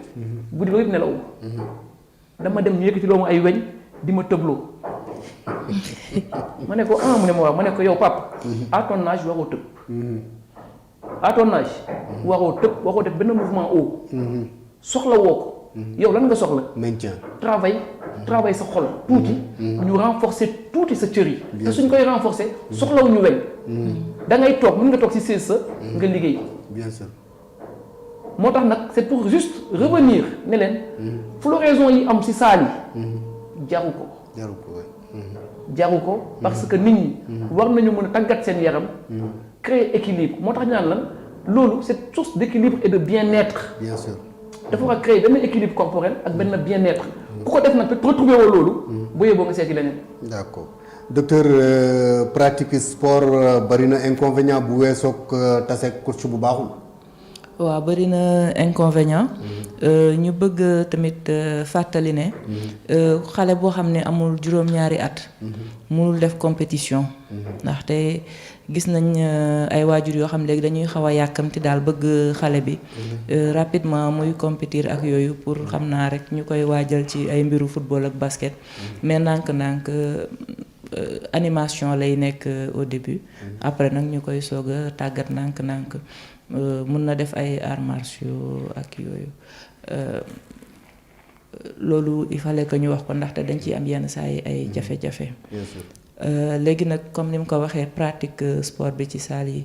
S6: guddi loolu yëpp nelaw dama dem ñu yëkkati loo ma ay weñ di ma tëbloo ma ne ko mu ne ma waaw ma ne ko yow papa à ton âge waroo tëb à ton âge waroo tëb waroo def benn mouvement haut soxla woo ko yow lan nga soxla
S4: maintien
S6: travail sa xol tuuti ñu renforcer tuuti sa cër yi te suñ koy renforcer soxlaw ñu weñ da ngay toog mën nga toog ci siis sa nga liggéey
S4: bien sûr
S6: moo tax nag c'est pour juste revenir ne leen floraison yi am ci saal yi jaru ko parce que nit ñi war nañu mën a tàggat seen yaram créer équilibre moo tax ñu naan lan loolu c'est source d'équilibre et de bien-être
S4: bien sûr
S6: dafa war a créer benn équilibre corporel ak benn bien-être ku ko def nag te retrouver woo loolu bu yeboo nga seeti leneen
S4: d'accord docteur pratique sport bari na inconvénient bu weesoog tase coach bu baaxul
S5: waaw bëri na inconvénient ñu bëgg tamit fàttali ne xale boo xam ne amul juróom-ñaari at mënul def compétition ndaxte gis nañ ay waajur yoo xam léegi dañuy xaw a yàkkamti daal bëgg xale bi rapidement muy compétir ak yooyu pour xam naa rek ñu koy waajal ci ay mbiru football ak basket mais ndànk-ndànk animation lay nekk au début après nag ñu koy soog a tàggat ndànk-ndànk mën na def ay arts martiaux ak yooyu loolu il fallait que ñu wax ko ndaxte dañ ciy am yenn saa yi ay jafe-jafe léegi nag comme ni mu ko waxee pratique sport bi ci salle yi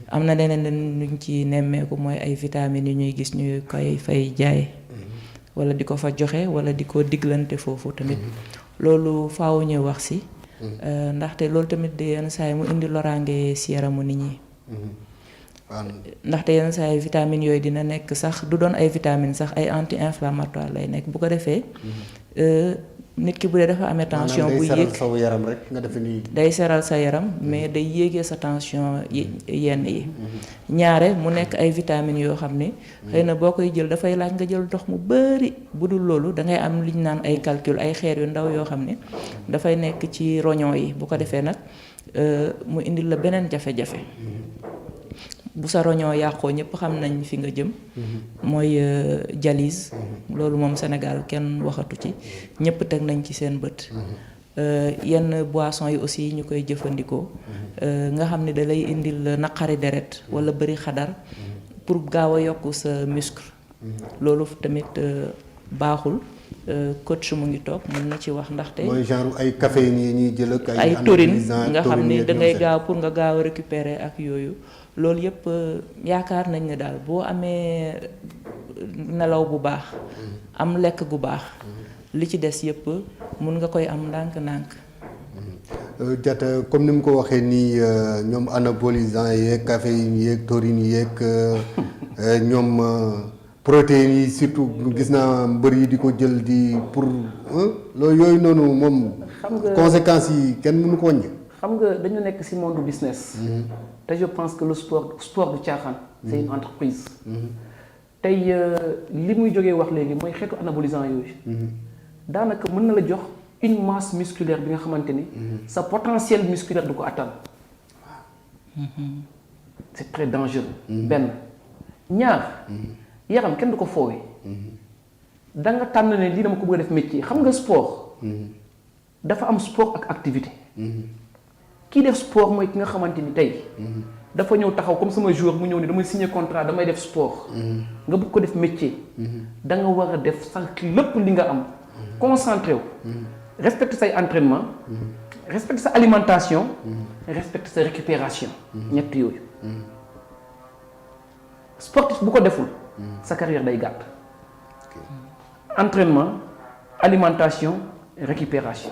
S5: am na leneen luñ ci nemmeeku mooy ay vitamines yu ñuy gis ñu koy fay jaay wala di ko fa joxe wala di ko diglante foofu tamit loolu faaw ñu wax si ndaxte loolu tamit de yenn saa yi mu indi loraange si yaramu nit ñi ndaxte yenn saa yi vitamines yooyu dina nekk sax du doon ay vitamines sax ay anti-inflammatoire lay nekk bu ko defee nit ki bu dee dafa amee tension bu yéeg day seral sa yaram mais day yéegee sa tension yenn yi ñaare mu nekk ay vitamines yoo xam ne xëy na boo koy jël dafay laaj nga jël ndox mu bari bu dul loolu dangay am li ñu naan ay calcul ay xeer yu ndaw yoo xam ne dafay nekk ci roñon yi bu ko defee nag mu indil la beneen jafe-jafe bu sa roñoo yàqoo ñëpp xam nañ fi nga jëm mooy dialyse loolu moom Sénégal kenn waxatu ci ñëpp teg nañ ci seen bët yenn boissons yi aussi ñu koy jëfandikoo nga xam ne da lay indil naqari deret wala bëri xadar pour gaaw a yokk sa muscle loolu tamit baaxul coach mu ngi toog mën na ci wax ndaxte
S4: mooy genre ay caféine yi ñuy jël ak
S5: ay taurine nga xam ni da ngay gaaw pour nga gaaw a récupérer ak yooyu loolu yëpp yaakaar nañ ne daal boo amee nelaw bu baax am lekk gu baax li ci des yëpp mun nga koy am ndànk-ndànk
S4: Diatta comme ni mu ko waxee nii ñoom anabolisant yeeg caféine yeeg taurine yeeg ñoom protéines yi surtout gis naa mbër yi di ko jël di pour loolu yooyu noonu moom conséquences yi kenn mënu ko wàññi
S6: xam nga dañu nekk ci monde business te je pense que le sport du caaxaan c'est une entreprise tey li muy jógee wax léegi mooy xeetu anabolisant yooyu daanaka mën na la jox une masse musculaire bi nga xamante ni sa potentiel musculaire du ko atteindre c'est très dangereux benn ñaar yaram kenn du ko foowee da nga tànn ne lii dama ko bëgg a def métier xam nga sport dafa am sport ak activité kii def sport mooy ki nga xamante ni tey dafa ñëw taxaw comme sama joueur mu ñëw ni damay signer contrat damay def sport nga bëgg ko def métier da nga war a def sax lépp li nga am concentré wu respecter say entraînement respecte sa alimentation respecte sa récupération ñett yooyu sportif bu ko deful sa carrière day gàtt entraînement alimentation récupération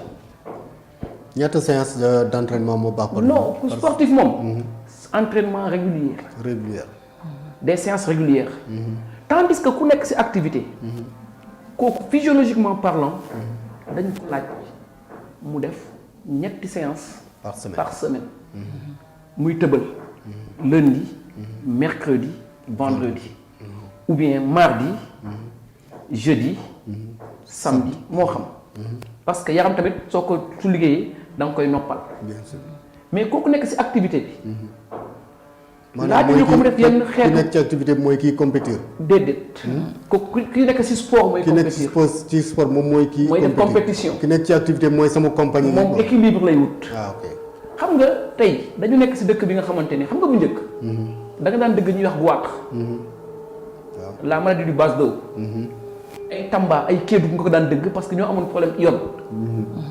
S4: ñaata séance d'entraînement moo baax
S6: non ku sportif moom entraînement régulier des séances régulières tandis que ku nekk ci activité kooku physiologiquement parlant dañ ko laaj mu def ñetti séance par semaine muy tëbal lundi mercredi vendredi ou bien mardi jeudi samedi moo xam parce que yaram tamit soo ko su liggéeyee da nga koy noppal mais kooku nekk ci activité bi laaj ñu ko mu def yenn xeetu
S4: ki nekk ci activité bi mooy kii compétir
S6: déedéet kooku ki nekk ci sport mooy compétir
S4: ki nekk ci sport moom mooy kii
S6: mooy def compétition
S4: ki nekk ci activité mooy sama compagnie
S6: moom équilibre lay wut
S4: ok
S6: xam nga tey dañu nekk ci dëkk bi nga xamante ni xam nga bu njëkk da nga daan dëgg ñuy wax goitre la maladie du base d'eau ay Tamba ay Kédougou nga ko daan dëgg parce que ñoo amoon problème iode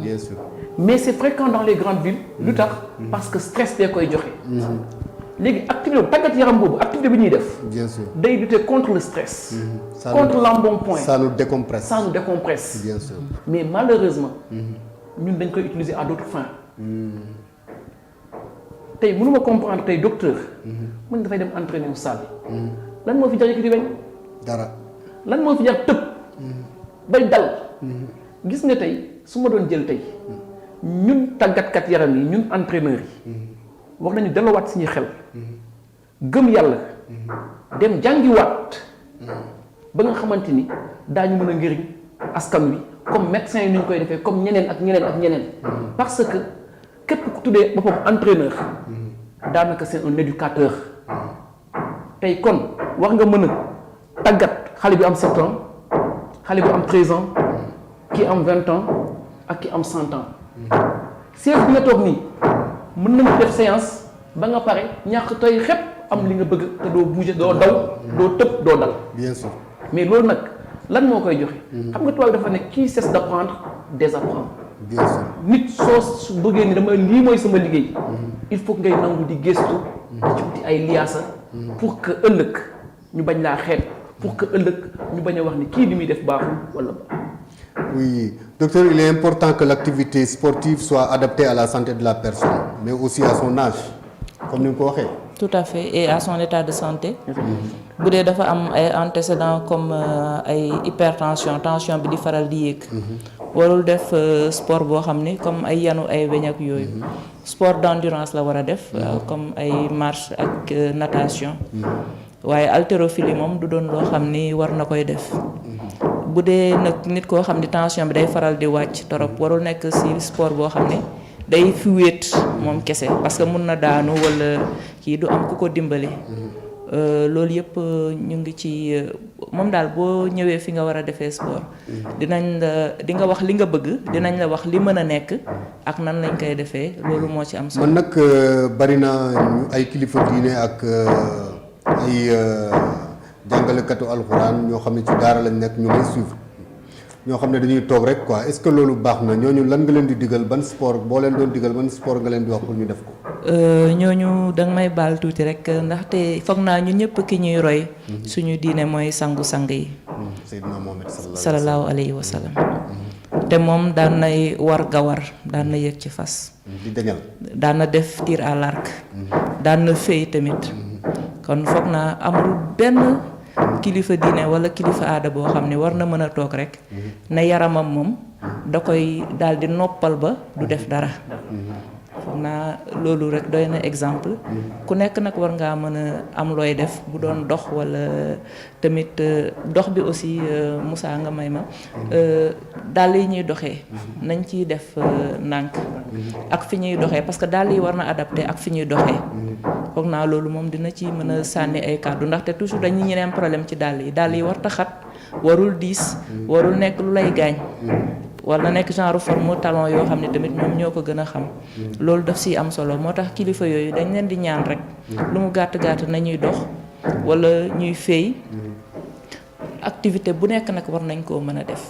S4: bien sûr
S6: mais c'est fréquent dans les grandes villes lu tax parce que stress bee koy joxe léegi activité tàggat yaram boobu activité bi ñuy def
S4: bien sûr
S6: day lutter contre le stress contre l'embonpoint
S4: ça nous décompresse
S6: bien
S4: sûr
S6: mais malheureusement ñun dañ koy utiliser à d'autres fins tey mënuma comprendre tey docteur mën dafay dem entraîner au salle lan moo fi jar yëkkati weñ
S4: dara
S6: lan moo fi jar tëb bay dal gis nga tey su ma doon jël tey ñun tàggatkat yaram yi ñun entraîneurs yi wax nañu delloowaat suñuy xel gëm yàlla dem jàngiwaat ba nga xamante ni daañu mën a njëriñ askan wi comme médecins yi ni ñu koy defee comme ñeneen ak ñeneen ak ñeneen parce que képp ku tuddee boppam entraîneur daanaka c'est un éducateur tey kon war nga mën a tàggat xale bi am 7 ans xale bi am 13 ans ki am 20 ans ak ki am 100 ans séance bi nga toog nii mën nañu def séance ba nga pare ñàkk tey xepp am li nga bëgg te doo bouger doo daw doo tëb doo dal
S4: bien sûr
S6: mais loolu nag lan moo koy joxe xam nga tubaab dafa ne qui cesse d'apprendre désapprend
S4: bien sûr
S6: nit soo bëggee ni dama lii mooy sama liggéey il faut ngay nangu di gëstu di ci wuti ay liyaasa pour que ëllëg ñu bañ laa xeet pour que ëllëg ñu bañ a wax ni kii li muy def baaxul wala
S4: oui docteur il est important que l'activité sportive soit adaptée à la santé de la personne mais aussi à son âge comme ni nga ko waxee
S5: tout à fait et à son état de santé bu dee dafa am ay antécédents comme ay hypertension tension bi di faral di yéeg warul def sport boo xam ni comme ay yanu ay weñ ak yooyu sport d'endurance la war a def comme ay marche ak natation waaye haltérophilie moom du doon loo xam ni war na koy def bu dee nag nit koo xam ni tension bi day faral di wàcc torop warul nekk ci sport boo xam ni day fi wéet moom kese parce que mun na daanu walla kii du am ku ko dimbali loolu yëpp ñu ngi ci moom daal boo ñëwee fi nga war a defee sport dinañ la di nga wax li nga bëgg dinañ la wax li mën a nekk ak nan lañ koy defee loolu moo ci am solo.
S4: man nag bari na ay kilifa diine ak ay jàngalekatu alxuraan ñoo xam ne ci daara lañ nekk ñu lay suivre ñoo xam ne dañuy toog rek quoi est-ce que loolu baax na ñooñu lan nga leen di digal ban sport boo leen doon digal ban sport nga leen di wax pour ñu def ko.
S5: ñooñu danga may baal tuuti rek ndaxte foog naa ñun ñëpp ki ñuy roy suñu diine mooy sangu-sang yi.
S4: Seydina Mohamed
S5: sallallahu alayhi wa sallam. te moom daan nay war gawar daan na yëg ci fas.
S4: di dañal
S5: daan na def tir à l'arc. daan na fay tamit. kon foog naa amul benn kilifa diine wala kilifa aada boo xam ne war na mën a toog rek ne yaramam moom da koy daal di noppal ba du def dara. foog naa loolu rek doy na exemple ku nekk nag war ngaa mën a am looy def bu doon dox walla tamit dox bi aussi Moussa nga may ma dàll yi ñuy doxee nañ ciy def ndànk ak fi ñuy doxee parce que dàll yi war na adapté ak fi ñuy doxee foog naa loolu moom dina ci mën a sànni ay kàddu ndaxte toujours dañuy ñeneen problème ci dàll yi war taxat warul diis warul nekk lu lay gaañ wala nekk genre forme talon yoo xam ne tamit ñoom ñoo ko gën a xam loolu daf siy am solo moo tax kilifa yooyu dañ leen di ñaan rek lu mu gàtt gàtt nañuy dox wala ñuy féey activité bu nekk nag war nañ koo mën a def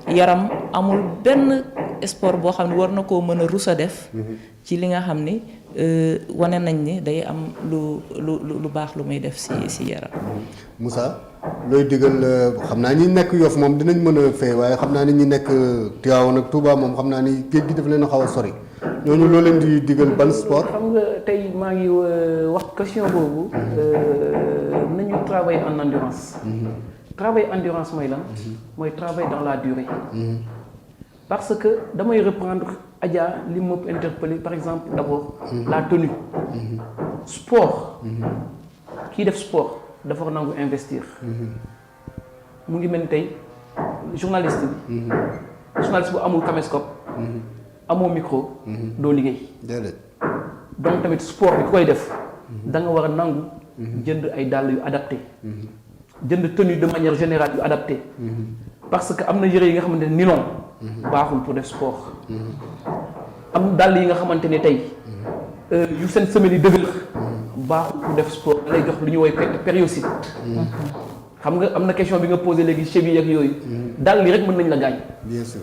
S5: yaram amul benn sport boo xam ne war na koo mën a rus a def ci li nga xam ni wane nañ ni day am lu baax lu muy def si yaram.
S4: Moussa looy digal xam naa ñi nekk Yoff moom dinañ mën a fay waaye xam naa ni ñi nekk Tivaouane ak Touba moom xam naa ni géej gi daf leen a xaw a sori ñooñu loo leen di digal ban sport.
S6: xam nga tey maa ngi wax question boobu nañu travail en endurance. Travail endurance mooy lan. mooy travail dans la durée. parce que damay reprendre Adja li ma interpellé par exemple d'abord la tenue. sport. kii def sport dafa nangu investir. mu ngi mel ni tey journaliste bi. journaliste bu amul caméscope. amoo micro. doo liggéey.
S4: déedéet.
S6: donc tamit sport bi ku koy def. da nga war a nangu. jënd ay dàll yu adapté. jënd tenue de manière générale yu adapté. parce que am na yëre yi nga xamante ne nylon. baaxul pour def sport. am dàll yi nga xamante ne tey yu seen semelle yi dëgër. baaxul pour def sport da lay jox lu ñuy woy périostite. xam nga am na question bi nga posé léegi cheville ak yooyu. dàll yi rek mën nañ la gaañ.
S4: bien sûr.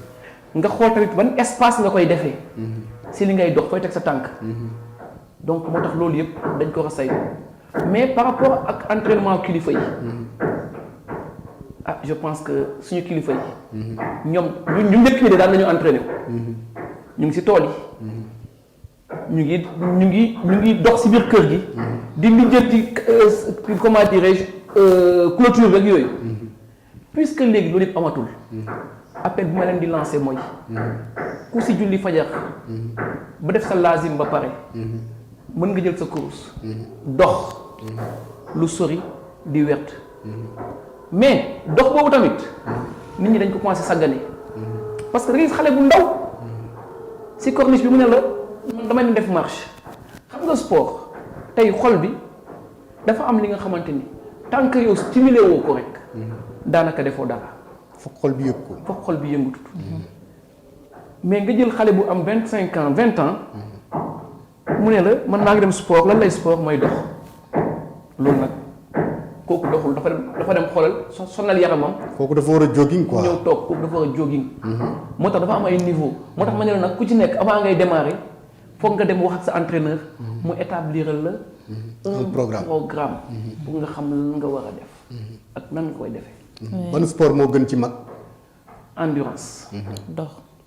S6: nga xool tamit ban espace nga koy defee. si li ngay dox fooy teg sa tànk. donc moo tax loolu yëpp dañ ko war a saytu mais par rapport ak entraînement kilifa yi. je pense que suñu kilifa yi. ñoom ñu njëkk ñi de daan nañu entraîné ñu ngi si tool yi. ñu ngi dox si biir kër gi. di lijjanti comment dirais-je clôture rek yooyu. puisque léegi loolu yëpp amatul. appel bu ma leen di lancer mooy. ku si julli fajar. ba def sa lazim ba pare. mën nga jël sa course. dox. lu sori di wert. mais dox boobu tamit. nit ñi dañ ko commencé sàggane. parce que da ngay gis xale bu ndaw. si corniche bi mu ne la damay leen def marche. xam nga sport tey xol bi dafa am li nga xamante ni tant que yow stimulé woo ko rek. daanaka defoo dara.
S4: foog xol bi yëg ko.
S6: foog xol bi yëngutut. mais nga jël xale bu am 25 ans 20 ans. mu ne la man maa ngi dem sport lan lay sport mooy dox. loolu nag kooku doxul dafa dem xoolal sonal yaramam.
S4: kooku dafa war a jogging quoi.
S6: ñëw toog kooku dafa war a jogging. moo tax dafa am ay niveau. moo tax ma ne la nag ku ci nekk avant ngay démarrer foog nga dem wax ak sa entraîneur. mu établir la.
S4: un programme
S6: pour nga xam lan nga war a def. ak nan nga koy defee.
S4: ban sport moo gën ci mag.
S6: endurance.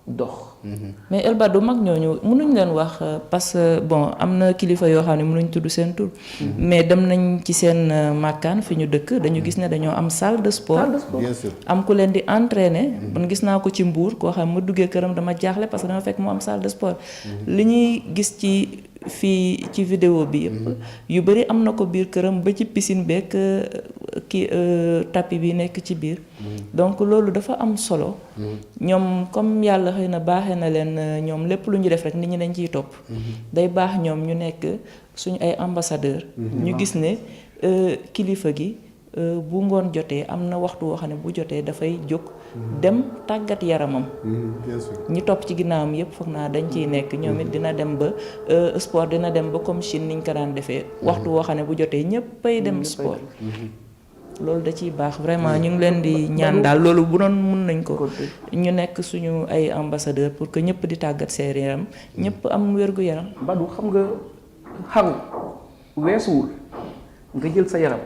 S6: dox.
S5: mais Elba du mag ñooñu mënuñ leen wax parce que bon am na kilifa yoo xam ne mënuñ tudd seen tur. mais dem nañ ci seen màkkaan fi ñu dëkk dañu gis ne dañoo am salle de sport.
S4: bien sûr.
S5: am ku leen di entraîner. man gis naa ko ci Mbour koo xam ma duggee këram dama jaaxle parce que dama fekk mu am salle de sport. li ñuy gis fii ci vidéo bi yëpp. yu bëri am na ko biir këram ba ci piscine beeg tapis bi nekk ci biir. donc loolu dafa am solo. ñoom comme yàlla xëy na baaxee na leen ñoom lépp lu ñu def rek nit ñi dañ ciy topp. day baax ñoom ñu nekk suñu ay ambassadeur ñu gis ne kilifa gi bu ngoon jotee am na waxtu woo xam ne bu jotee dafay jóg. dem tàggat yaramam.
S4: bien sûr.
S5: ñi topp ci ginnaawam yëpp foog naa dañ ciy nekk ñoom it dina dem ba sport dina dem ba comme Chine niñ ko daan defee. waxtu woo xam ne bu jotee ñëppay dem sport. loolu da ciy baax vraiment ñu ngi leen di ñaan daal loolu bu doon mun nañ ko. ñu nekk suñu ay ambassadeur pour que ñëpp di tàggat seen yaram ñëpp am wér-gu-yaram.
S6: Badou xam nga xaru weesuwul nga jël sa yaram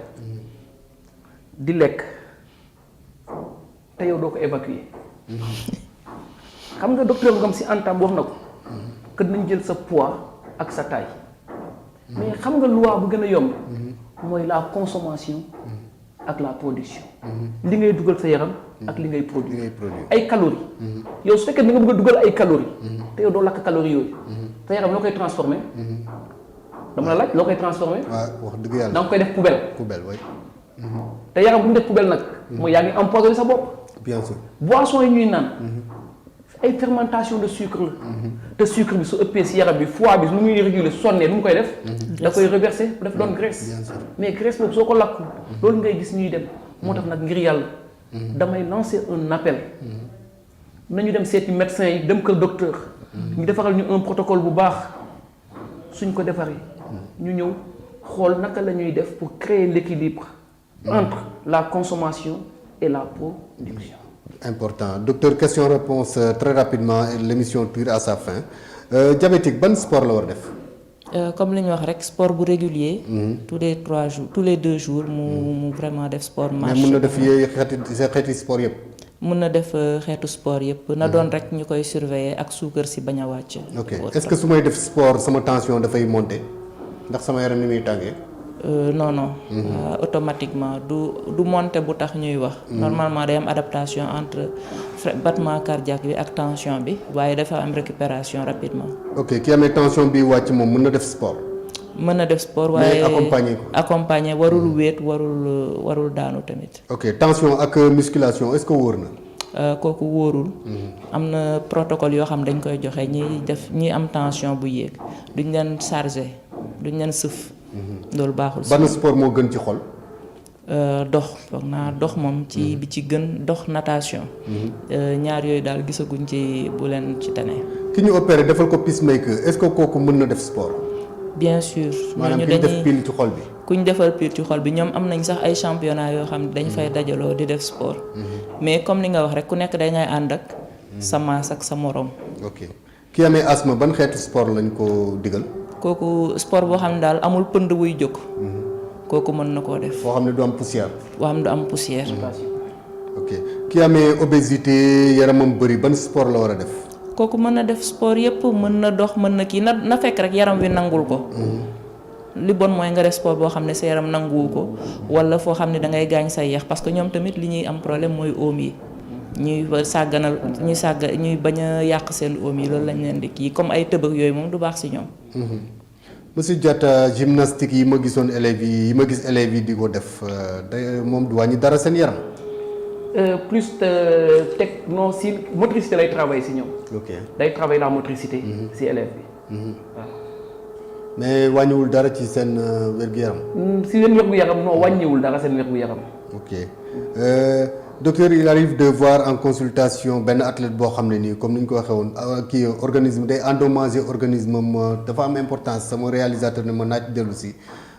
S6: di lekk te yow doo ko évacuer. xam nga docteur Ngom si antam wax na ko que nañ jël sa poids ak sa taille mais xam nga loi bu gën a yomb mooy la consommation ak la production. li ngay dugal sa yaram ak li ngay produire. ay calories. yow su fekkee da nga bëgg a dugal ay calories. te yow doo lakk calories yooyu. sa yaram loo koy transformé. dama la laaj loo koy transformé.
S4: waaw wax dëgg yàlla
S6: da nga koy def poubelle.
S4: poubelle waay.
S6: te yaram bu ñu def poubelle nag. mooy yaa ngi empoisonné sa bopp.
S4: bien sûr.
S6: boisson yi ñuy naan. ay fermentation de sucre la. te sucre bi su ëppee si yaram bi foie bi nu muy réguler sonnee nu mu koy def. da koy reverser daf doon graisse. mais graisse boobu soo ko lakku. loolu ngay gis ñuy dem. moo tax nag ngir yàlla. damay lancer un appel. nañu dem seeti médecin yi dem kër docteur. ñu defaral ñu un protocole bu baax. suñ ko defaree. ñu ñëw xool naka la ñuy def pour créer l'équilibre entre la consommation et la production.
S4: important docteur question-réponse très rapidement et l'émission tire à sa fin diabétique ban sport la war def.
S5: Comme li ñu wax rek sport bu régulier. tous les 3 jours tous les 2 jours mu vraiment def sport marche.
S4: mais mun na def yooyu xeeti sport yëpp.
S5: mun na def xeetu sport yëpp na doon rek ñu koy surveiller ak suukar si bañ a wàcc.
S4: ok est-ce que su may def sport sama tension dafay monter ndax sama yaram ni muy tàngee.
S5: Non. Automatiquement du monter bu tax ñuy wax. Normalement day am adaptation entre battement cardiaque bi ak tension bi waaye dafa am récupération rapidement.
S4: ok ki amee tension bi wàcc moom mën na def sport.
S5: mën na def sport waaye accompagner warul wéet warul daanu tamit.
S4: ok tension ak musculation est-ce que wóor na.
S5: kooku wóorul. am na protocole yoo xam dañ koy joxe ñi am tension bu yéeg duñ leen chargé duñ leen sëf. loolu baaxul.
S4: ban sport moo gën ci xol.
S5: dox foog naa dox moom ci bi ci gën dox natation. ñaar yooyu daal gisaguñ ci bu leen ci tane.
S4: ki ñu opéré defal ko pacemaker est-ce que kooku mën na def sport.
S5: bien sûr.
S4: maanaam ki ñu def pile ci xol bi.
S5: kuñ defal pile ci xol bi ñoom am nañ sax ay championnat yoo xam ne dañ fay dajaloo di def sport. mais comme li nga wax rek ku nekk da ngay ànd ak sa maas ak sa morom.
S4: ok ki amee asthme ban xeetu sport lañ ko digal.
S5: kooku sport boo xam ne daal amul pënd buy jóg. kooku mën na koo def.
S4: boo xam ne du am poussière.
S5: boo xam ne du am poussière.
S4: ok ki amee obésité yaramam bëri ban sport la war a def.
S5: kooku mën na def sport yépp mën na dox mën na kii na fekk rek yaram wi nangul ko. li bon mooy nga def sport boo xam ne sa yaram nanguwu ko wala foo xam ne da ngay gaañ say yax parce que ñoom tamit li ñuy am problème mooy oom yi. ñuy bañ a yàq seen oom yi loolu lañ leen di kii comme ay tëbëk yooyu moom du baax ci ñoom.
S4: monsieur Diatta gymnastique yi ma gisoon élèves yi ma gis élèves yi di ko def day moom du wàññi dara seen yaram.
S6: plus non si motricité lay travailler ci ñoom.
S4: ok
S6: day travailler la motricité. ci élève bi. waaw.
S4: mais wàññiwul dara ci seen wér-gu-yaram.
S6: ci seen wér-gu-yaram non wàññiwul dara seen wér-gu-yaram.
S4: ok docteur il arrive de voir en consultation benn athlète boo xam ne nii comme ni ñu ko waxee woon kii organisme day endommager organisme am dafa am importance sama réalisateur ne ma naaj dellu si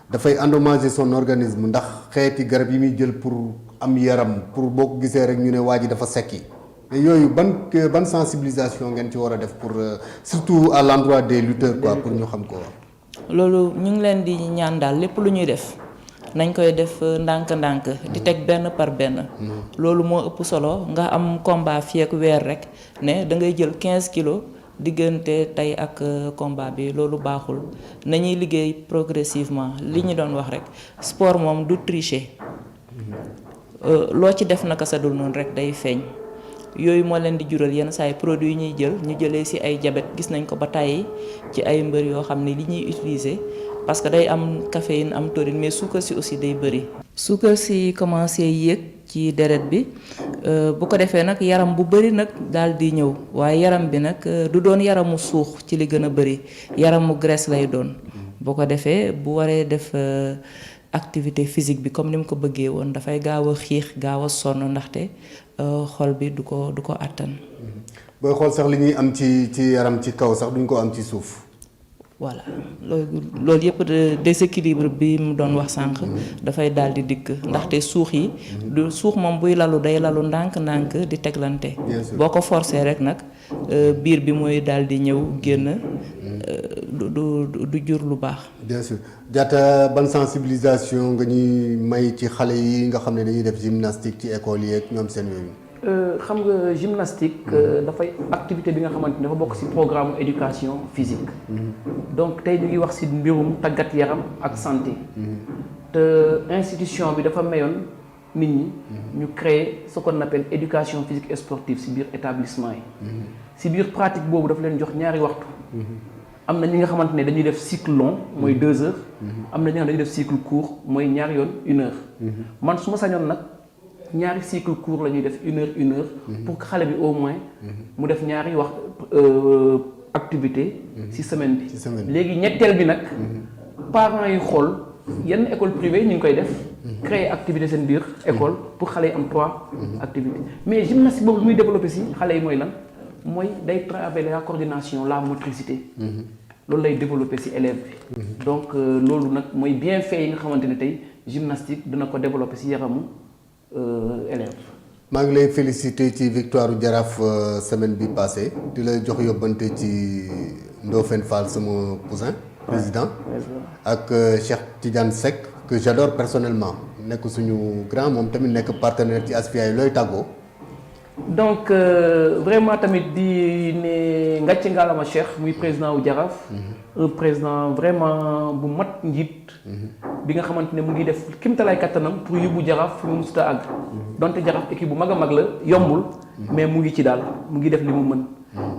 S4: dafay endommager son organisme ndax xeeti garab yi muy jël pour am yaram pour boo ko gisee rek ñu ne waa ji dafa sekki mais yooyu ban sensibilisation ngeen ci war a def pour surtout à l'endroit des lutteurs quoi pour ñu xam ko.
S5: loolu ñu ngi leen di ñaan daal lépp lu ñuy def. nañ koy def ndànk-ndànk di teg benn par benn. loolu moo ëpp solo nga am combat fii ak weer rek ne da ngay jël 15 kilos diggante tey ak combat bi loolu baaxul nañuy liggéey progressivement li ñu doon wax rek sport moom du tricher. loo ci def naka sa dul noonu rek day feeñ yooyu moo leen di jural yenn saa yi produit yi ñuy jël ñu jëlee ci ay diabète gis nañ ko ba tàyyi ci ay mbër yoo xam ne li ñuy utiliser. parce que day am caféine am taurine mais suukar si aussi day bëri. suukar si commencé yéeg ci deret bi bu ko defee nag yaram bu bëri nag daal di ñëw waaye yaram bi nag du doon yaramu suux ci li gën a bëri yaramu graisse lay doon. bu ko defee bu waree def activité physique bi comme ni mu ko bëggee woon dafay gaaw a xiix gaaw a sonn ndaxte xol bi du ko àttan.
S4: booy xool sax li ñuy am ci yaram ci kaw sax duñ ko am ci suuf.
S5: voilà loolu yëpp déséquilibre bi mu doon wax sànq dafay daal di dikk ndaxte suux yi du suux moom buy lalu day lalu ndànk-ndànk di teglante boo ko forcé rek nag biir bi mooy daal di ñëw génn du jur lu baax.
S4: bien sûr Diatta ban sensibilisation nga ñuy may ci xale yi nga xam ne dañuy def gymnastique ci école yi ak ñoom seen yooyu.
S6: xam nga gymnastique dafay activité bi nga xamante ni dafa bokk ci programme éducation physique. donc tey ñu ngi wax ci mbirum tàggat yaram ak santé. te institution bi dafa mayoon nit ñi. ñu créer ce qu'on appelle éducation physique et sportive ci biir établissement yi. ci biir pratique boobu dafa leen jox ñaari waxtu. am na ñi nga xamante ne dañuy def cycle long mooy 2 heures. am na ñi nga xam dañuy def cycle court mooy ñaari yoon 1 heure. man su ma sañoon nag. ñaari cycle court la ñuy def 1 heure pour que xale bi au moins mu def ñaari wax activité ci semaine bi léegi ñetteel bi nag parents yi xool yenn école privée ñu ngi koy def créer activité seen biir école pour xale yi am 3 activités mais gymnastique boobu lu muy développé ci xale yi mooy lan mooy day travailler la coordination la motricité loolu lay développé ci élève bi donc loolu nag mooy bienfait yi nga xamante ne tey gymnastique dina ko développé ci yaramu élève.
S4: maa ngi lay féliciter ci victoire Jaraaf semaine bi passée di la jox yóbbante ci Ndofène Fall sama cousin président ak Cheikh Tidiane Seck que j'adore personnellement nekk suñu grand moom tamit nekk partenaire ci Asfiya yi looy tàggoo.
S6: donc vraiment tamit di ne ngàcce ngaalama Cheikh muy président wu Jaraaf. un président vraiment bu mat njiit. bi nga xamante ne mu ngi def kimtalaay kattanam pour yóbbu Jaraaf fi mu musuta àgg. donte Jaraaf équipe bu mag a mag la yombul. mais mu ngi ci daal mu ngi def li mu mën.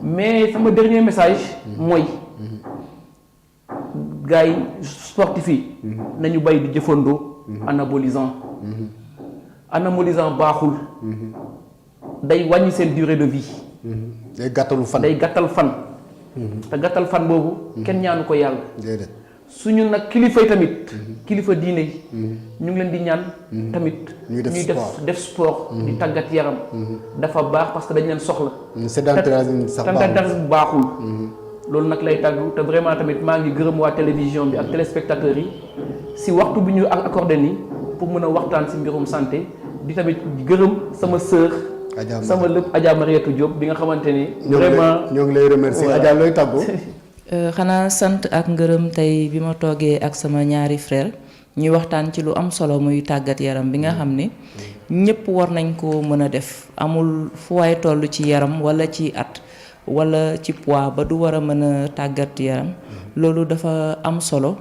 S6: mais sama dernier message. mooy gars yi sportif yi. nañu bay di jëfandoo. anabolisant. anabolisant baaxul. day wàññi seen durée de vie.
S4: day gàttalu fan.
S6: day gàttal fan. te gàttal fan boobu. kenn ñaanu ko yàlla. suñu nag kilifa yi tamit. kilifa diine yi. ñu ngi leen di ñaan. tamit ñuy def sport. di tàggat yaram. dafa baax parce que dañ leen soxla.
S4: sédentarisme sax
S6: baaxul. loolu nag lay tàggu te vraiment tamit maa ngi gërëm waa télévision bi ak téléspectateurs yi si waxtu bi ñu accordé nii pour mën a waxtaan si mbirum santé di tamit gërëm sama sœur. sama lépp Adja Mariétou Diop bi nga xamante ni. vraiment
S4: ñoo ngi lay remercier Adja looy tàggoo.
S5: xanaa sant ak ngërëm tey bi ma toogee ak sama ñaari frère ñuy waxtaan ci lu am solo muy tàggat yaram bi nga xam ni ñëpp war nañ ko mën a def amul fu waay toll ci yaram wala ci at wala ci poids ba du war a mën a tàggat yaram loolu dafa am solo.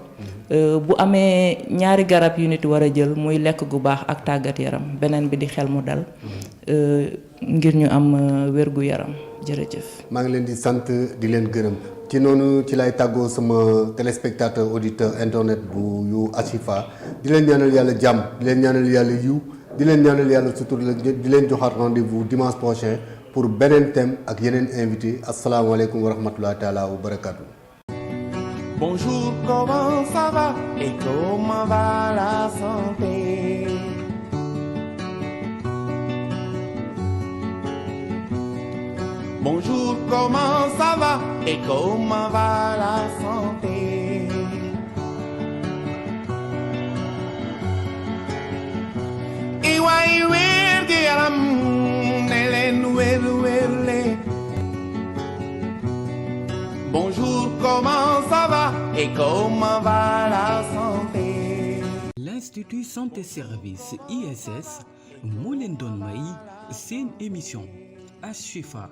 S5: bu amee ñaari garab yu nit war a jël muy lekk gu baax ak tàggat yaram beneen bi di xel mu dal ngir ñu am wérgu yaram jërëjëf.
S4: maa ngi leen di sant di leen gërëm ci noonu ci lay tàggoo sama téléspectateur auditeur internet bu yu Ashifa di leen ñaanal yàlla jàmm di leen ñaanal yàlla yiw di leen ñaanal yàlla sutur di leen joxaat rendez-vous dimanche prochain pour beneen thème ak yeneen invité asalaamaaleykum wa rahmatullahi taala wa barakatu.
S1: Bonjour, comment ça va et comment va la santé? Bonjour, comment ça va et comment va la santé? Iwai gi yaram ne leen wele. Bonjour, comment ça va et comment va la santé?
S2: L'Institut Santé Service ISS moo leen doon may seen émission Ashifa.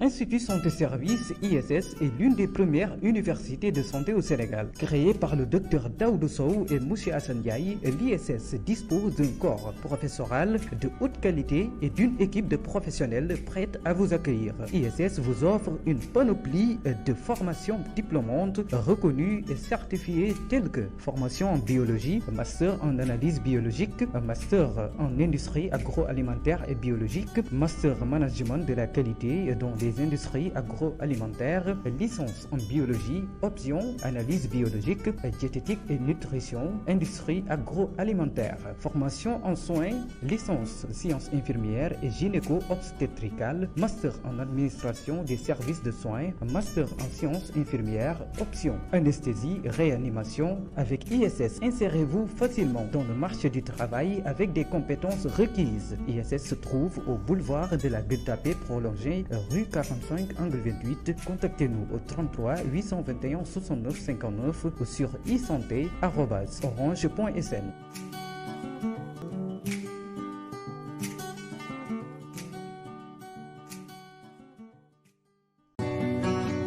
S3: Institut Santé Service ISS est l'une des premières universités de santé au Sénégal. Créée par le docteur Daoudou Sow et Monsieur Assane Ndiaye, l'ISS dispose d'un corps professoral de haute qualité et d'une équipe de professionnels prête à vous accueillir. ISS vous offre une panoplie de formations diplômantes reconnues et certifiées telles que formation en biologie, master en analyse biologique, master en industrie agroalimentaire et biologique, master management de la qualité dans les industries agroalimentaires, licence en biologie, option analyse biologique, diététique et nutrition, industrie agroalimentaire, formation en soins, licence sciences infirmières et gynéco-obstétricales, master en administration des services de soins, master en sciences infirmières, option anesthésie, réanimation. Avec ISS, insérez-vous facilement dans le marché du travail avec des compétences requises. ISS se trouve au boulevard de la Gueule-Tapée prolongée, rue 45 angle 28. Contactez-nous au 33 821 69 59 ou sur isanté@orange.sn.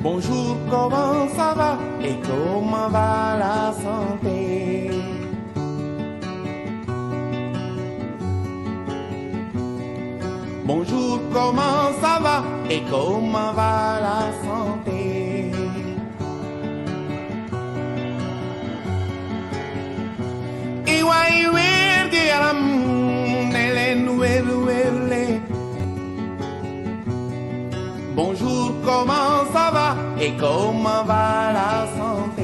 S1: Bonjour, comment ça va et comment va la santé? Bonjour, comment ça va et comment va la santé? Iwai gi yaram ne leen wele. Bonjour, comment ça va et comment va la santé?